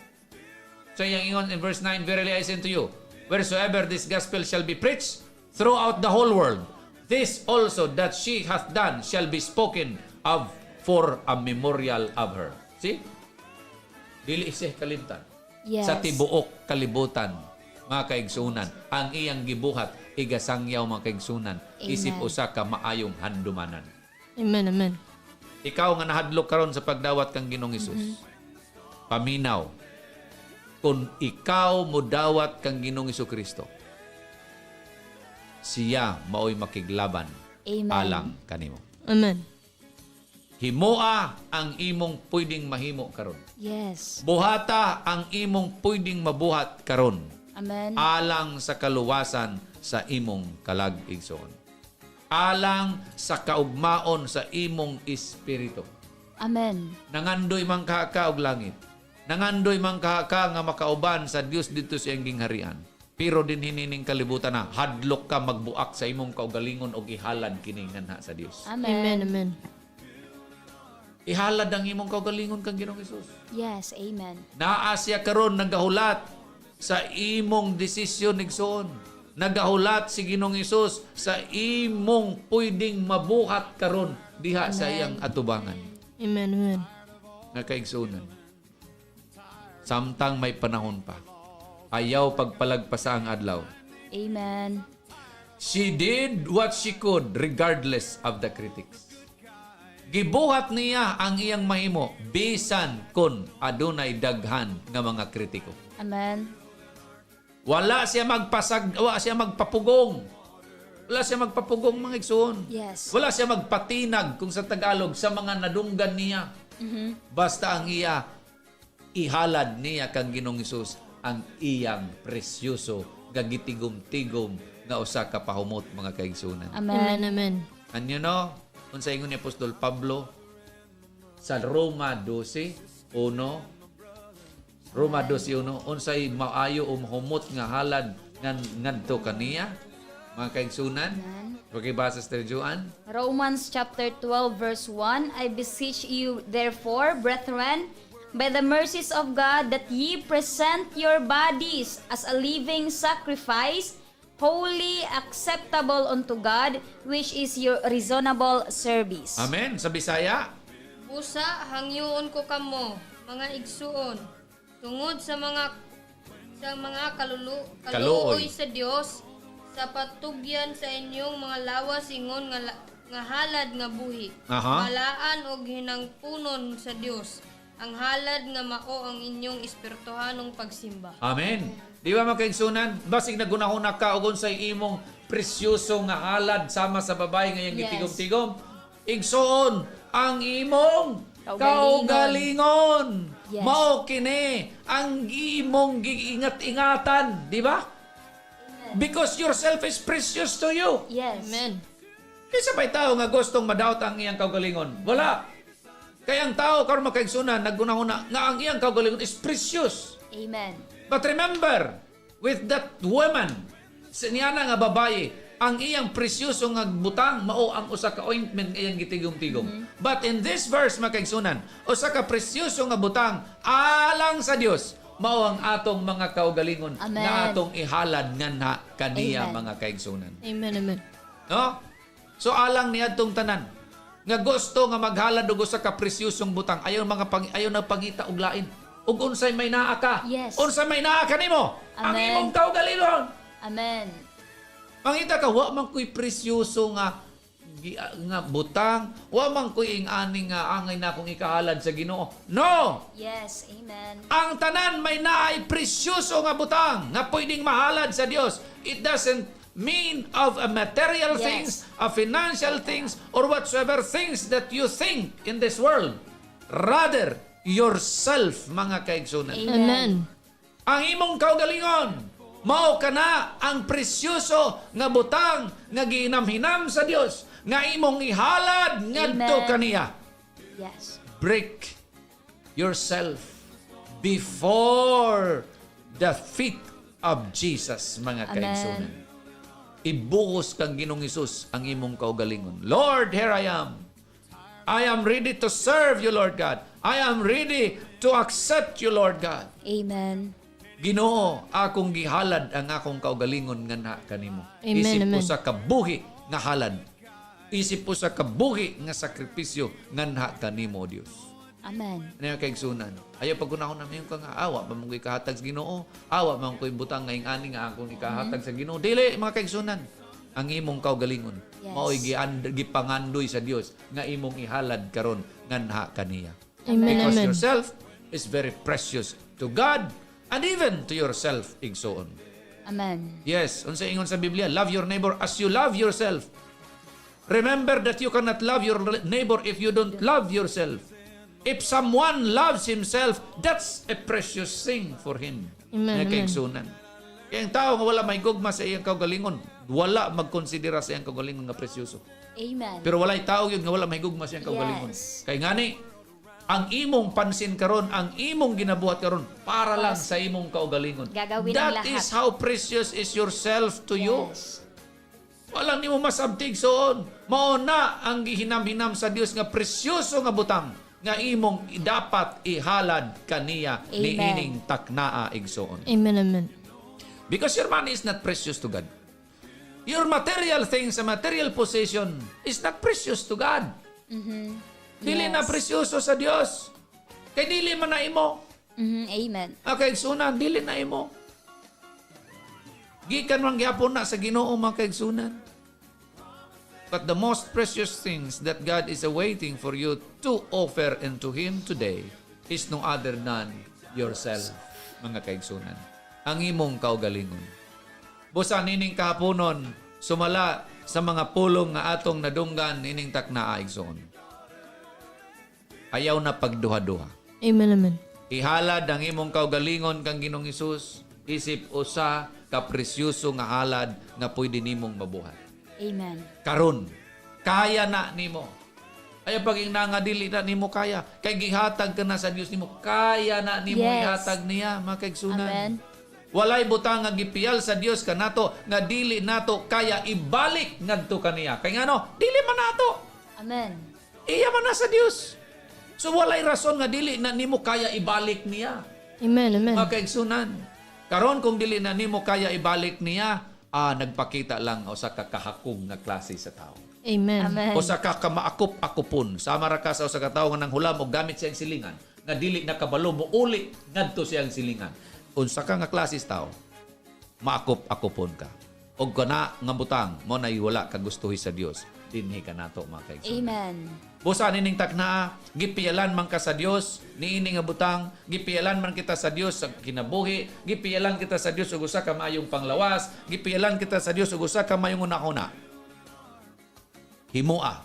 So yung ingon in verse 9, verily I say unto you, wheresoever this gospel shall be preached throughout the whole world, this also that she hath done shall be spoken of for a memorial of her. See? Dili isih kalimtan. Yes. Sa tibuok kalibutan, mga kaigsunan, ang iyang gibuhat, igasangyaw mga kaigsunan, isip usa ka maayong handumanan. Amen, amen. Ikaw nga nahadlok karon sa pagdawat kang Ginoong Hesus. Paminaw. Kung ikaw mo dawat kang Ginoong Hesukristo, siya mao'y makiglaban Amen. alang kanimo. Amen. Himoa ang imong pwedeng mahimo karon. Yes. Buhata ang imong pwedeng mabuhat karon Amen. alang sa kaluwasan sa imong kalag-igsoon. Alang sa kaugmaon sa imong espiritu. Amen. Nangandoy man ka og langit. Nangandoy man ka nga makauban sa Dios dito sa iyang gingharian. Pero din hinining kalibutan na hadlok ka magbuak sa imong kaugalingon og ihalad kini nganha sa Dios. Amen. Amen, amen. Ihalad ang imong kaugalingon kang Ginoong Hesus. Yes. Amen. Naa siya karon nagahulat sa imong desisyon igsoon. Nagahulat si Ginoong Hesus sa imong pwedeng mabuhat karon diha sa iyang atubangan. Amen, amen. Nga kaigsunan. Samtang may panahon pa. Ayaw pagpalagpasa ang adlaw. Amen. She did what she could regardless of the critics. Gibuhat niya ang iyang mahimo bisan kun adunay daghan nga mga kritiko. Amen. Wala siya magpapugong. Wala siya magpapugong mga igsoon. Yes. Wala siya magpatinag kung sa Tagalog sa mga nadunggan niya. Basta ang iya ihalad niya kang Ginoong Hesus ang iyang presyoso gagitigom-tigom nga usa ka pahumot mga kaigsunan. Amen. Amen, amen. And you know, unsa ingon ni Apostol Pablo sa Roma 12:1, Roma 12:1, unsay maayo o mahumot nga halad ngadto kaniya, mga kaigsunan. Pakibasa sa Juan. Romans chapter 12 verse 1, I beseech you therefore, brethren, by the mercies of God, that ye present your bodies as a living sacrifice, holy, acceptable unto God, which is your reasonable service. Amen. Sa Bisaya, Busa hangyoon ko kamo, mga igsuon, tungod sa mga Kaluoy. kaluoy sa Dios, sa patugyan sa inyong mga lawas ingon nga halad nga buhi. Aha. Malaan og hinangpunon sa Dios, ang halad nga mao ang inyong espirituhanong pagsimba. Amen. Di ba mga kaigsunan? Basig nagunahuna ka og unsay imong presyoso nga halad sama sa babae nga iyang Yes. gitigom-tigom. Igsoon ang imong kaugalingon. Yes. Mao kini ang imong giingat-ingatan, di ba? Because yourself is precious to you. Yes. Amen. Kaysa ba'y tao nga gustong madaot ang iyang kaugalingon? Wala. Kaya ang tao karon makaigsunan naggunahuna nga ang iyang kaugalingon is precious. Amen. But remember, with that woman, niya nga babae, ang iyang presyoso nga butang mao ang usa ka ointment nga iyang gitigom-tigom. But in this verse makaigsunan, usa ka presyoso nga butang alang sa Dios mao ang atong mga kaugalingon Amen. nga atong ihalad nganha kaniya Amen. mga kaigsunan. Amen, amen. No? So alang niadtong tanan. nga gusto nga maghalad og usa ka presyosong butang, ayaw ayaw na pangita og lain. Ug unsay may naa ka? Yes. Unsay may naa ka nimo? Ang Amen. imong kaugalingon. Amen. Mangita ka, wa man ko'y presyoso nga butang, wa man ko'y ing-ani nga angay na akong ikahalad sa Ginoo. No! Yes. Amen. Ang tanan may naay presyoso nga butang nga pwedeng mahalad sa Dios. It doesn't mean of a material Yes. things, of financial things, or whatsoever things that you think in this world. Rather, yourself, mga kaigsunan. Amen. Ang imong kaugalingon, mao kana ang presyoso nga butang nga gihinam-hinam sa Dios nga imong ihalad ngadto Amen. kaniya. Yes. Break yourself before the feet of Jesus, mga Amen. kaigsunan. Ibuhos kang Ginoong Hesus ang imong kaugalingon. Lord, here I am. I am ready to serve you, Lord God. I am ready to accept you, Lord God. Amen. Ginoo, akong gihalad ang akong kaugalingon nga na kanimo. Amen, Isip po amen. sa kabuhi nga halad. Isip po sa kabuhi nga sakripisyo nga na kanimo, Dios. Amen. Ano yung kaigsunan? Ayaw pag-unahon namin yung kang awa, pa mong ikahatag sa Ginoo. Awa, pa mong butang ngayong ani nga akong ikahatag sa Ginoo. Dili, mga kaigsunan. Ang imong kaugalingon. Yes. Mao'y gipangandoy sa Dios nga imong ihalad karon nga na kaniya. Amen. Because Amen. yourself is very precious to God and even to yourself, igsoon. Amen. Yes, unsa ingon sa Biblia, love your neighbor as you love yourself. Remember that you cannot love your neighbor if you don't love yourself. If someone loves himself, that's a precious thing for him. Amen, Nga amen. kaigsunan. Kaya ang tao nga wala may gugma sa iyang kaugalingon, wala magkonsidera sa iyang kaugalingon nga presyoso. Amen. Pero walay tao yun nga wala may gugma sa iyang kaugalingon. Yes. Kay ngani, ang imong pansin karon, ang imong ginabuhat karon para lang sa imong kaugalingon. Gagawin ang That lahat. is how precious is yourself to you. Yes. Walang nimo masabtig soon. Mao na ang gihinam-hinam sa Dios nga presyoso nga butang nga imong dapat ihalad kaniya ni Amen. ining taknaa igsoon. Amen. Amen. Because your money is not precious to God. Your material things, a material possession is not precious to God. Dili na Yes. presyoso sa Dios. Kay dili man na imo. Amen. Okay, sunan, dili na imo. Gikan man gyapon na sa Ginoo mga kaigsunan. But the most precious things that God is awaiting for you to offer unto Him today is no other than yourself, mga kaigsunan. Ang imong kaugalingon. Busa nining kahaponon, sumala sa mga pulong nga atong nadunggan ining taknaa igsoon. Ayaw na pagduha-duha. Amen. Amen. Ihalad ang imong kaugalingon kang Ginoong Hesus, isip usa ka presyoso nga halad nga pwede nimong mabuhat. Amen. Karon, kaya na nimo. Ay pag nga dili na nimo kaya, kay gihatag ka na sa Dios nimo, kaya na nimo Yes. ihatag niya, mga kaigsunan. Amen. Walay butang nga gipiyal sa Dios kanato nga dili nato kaya ibalik ngadto kaniya. Kay ngano, dili man nato. Amen. Iya man na sa Dios. So walay rason nga dili na nimo kaya ibalik niya. Amen. Amen. Mga kaigsunan. Karon kung dili na nimo kaya ibalik niya, nagpakita lang o sa kakahakog na klase sa tao. Amen. Amen. O sa kamaakop-akupon. Sama ra ka sa usa ka tawo nga nanghulam og gamit siyang silingan, nga dili nakabalo mo uli ngadto siyang silingan. Unsa ka nga klase sa tao? Maakop-akupon ka. Og kana nga butang mo nay wala ka gustuhi sa Dios, dinhi ka nato mga kaigsunan. Amen. Busa nining taknaa, gipiyalan man ka sa Dios, niini nga butang, gipiyalan man kita sa Dios sa kinabuhi, gipiyalan kita sa Dios ug usa ka maayong panglawas, gipiyalan kita sa Dios ug usa ka maayong una-una. Himua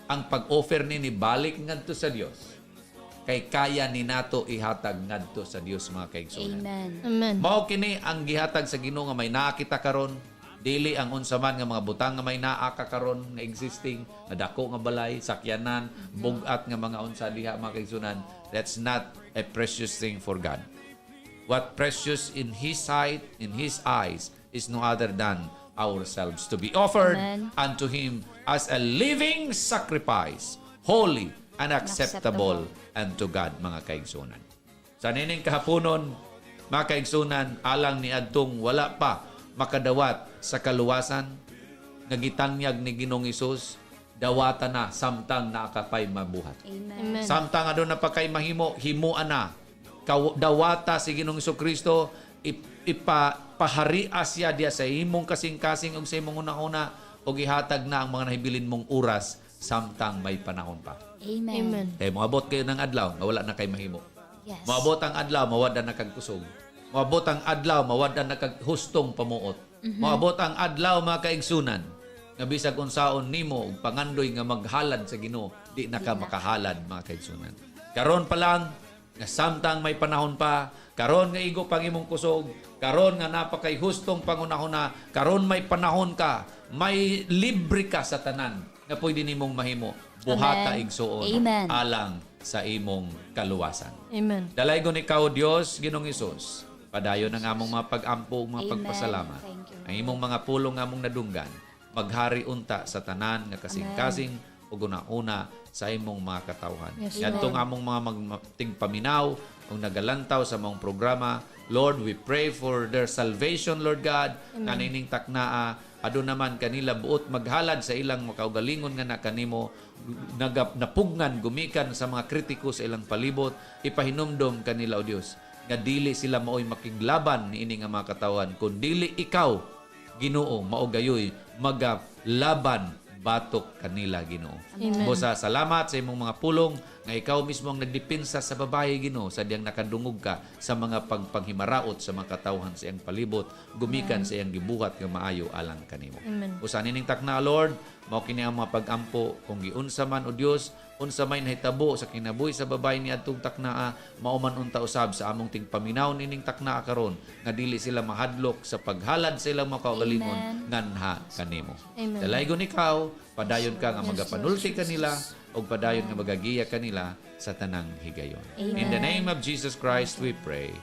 ang pag-offer ni balik ngadto sa Dios. Kay kaya ni nato ihatag ngadto sa Dios mga kaigsunan. Amen. Amen. Mao kini ang gihatag sa Ginoo nga may nakita karon, dili ang unsa man nga mga butang nga may naa ka karon nga existing, nga dako nga balay, sakyanan, bugat nga mga unsa diha mga kaigsunan. That's not a precious thing for God. What precious in His sight, in His eyes, is no other than ourselves to be offered Amen. unto Him as a living sacrifice, holy and acceptable unto God, mga kaigsunan. Sa nining kahaponon, mga kaigsunan, alang ni adtong wala pa makadawat sa kaluwasan, nga gitanyag ni Ginoong Hesus, dawata na samtang nakapay mabuhat. Amen. Amen. Samtang adun na pagkay mahimo, himuan na. Dawata si Ginoong Jesucristo, ipaharia siya diya sa imong kasing-kasing ug sa imong una-una ug ihatag na ang mga nahibilin mong oras samtang may panahon pa. Amen. Amen. Kaya moabot kayo ng adlaw nga wala na kay mahimo. Yes. Moabot ang adlaw mawada na kag kusog. Moabot ang adlaw mawada na kag hustong pamuot. Moabot ang adlaw mga kaigsunan nga bisag unsaon nimo ug pangandoy nga maghalad sa Ginoo, di na ka makahalad mga kaigsunan. Karon pa lang nga samtang may panahon pa, karon nga igo pang imong kusog, karon nga napakay hustong pangunahuna, karon may panahon ka, may libre ka sa tanan nga pwede nimong mahimo. Buhata Amen. igsuon Amen. alang sa imong kaluwasan. Amen. Dalaygon ikaw, Dios, Ginoong Hesus. Padayon ang among mga pag-ampo, mga Amen. pagpasalamat. Thank you. Ang imong mga pulong nga among nadunggan, maghari unta sa tanan nga kasing-kasing ug una-una sa imong mga katawhan. Yes, Yadto nga among mga tigpaminaw ug nagalantaw sa mong programa. Lord, we pray for their salvation, Lord God. Kanining taknaa, adto naman kanila buot maghalad sa ilang makaugalingon nga na kanimo, napugngan gumikan sa mga kritiko sa ilang palibot, ipahinumdom kanila, O Dios, nga dili sila maoy makiglaban niini nga mga katawan, kun dili ikaw, Ginoo, mao gayoy maglaban batok kanila, Ginoo. Amen. Busa, salamat sa imong mga pulong nga ikaw mismo ang nagdepensa sa babae, Ginoo, sa diyang nakadungog ka sa mga pagpanghimaraot sa mga katawhan sa iyang palibot, gumikan sa iyang gibuhat nga maayo alang kanimo. Amen. Busa nining takna, Lord, mao kini ang mga pag-ampo kung giunsa man, O Dios, unsa may nahitabo sa kinabuhi sa babae ni adtong taknaa, mao man unta usab sa among tingpaminaw nining taknaa karon nga dili sila mahadlok sa paghalad sa ilang mga kaugalingon nganha kanimo. Amen. Dalaygon ikaw, padayon ka nga magapanulti kanila o padayon nga magagiya kanila sa tanang higayon. In the name of Jesus Christ we pray.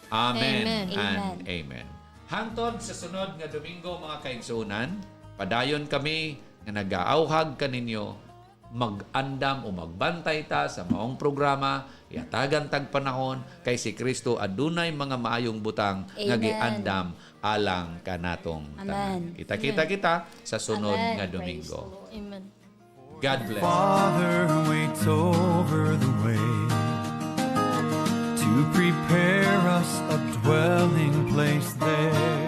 Amen, Amen. and amen. Hangtod sa sunod nga Domingo, mga kaigsuunan, padayon kami nga nag-aawhag kaninyo, mag-andam o magbantay ta sa maong programa, yatagan tag panahon, kay si Kristo adunay mga maayong butang nga Amen. giandam alang kanatong tanan. Amen. Kita sa sunod Amen. nga Praise Domingo. the Lord. Amen. God bless. Father waits over the way to prepare us a dwelling place there.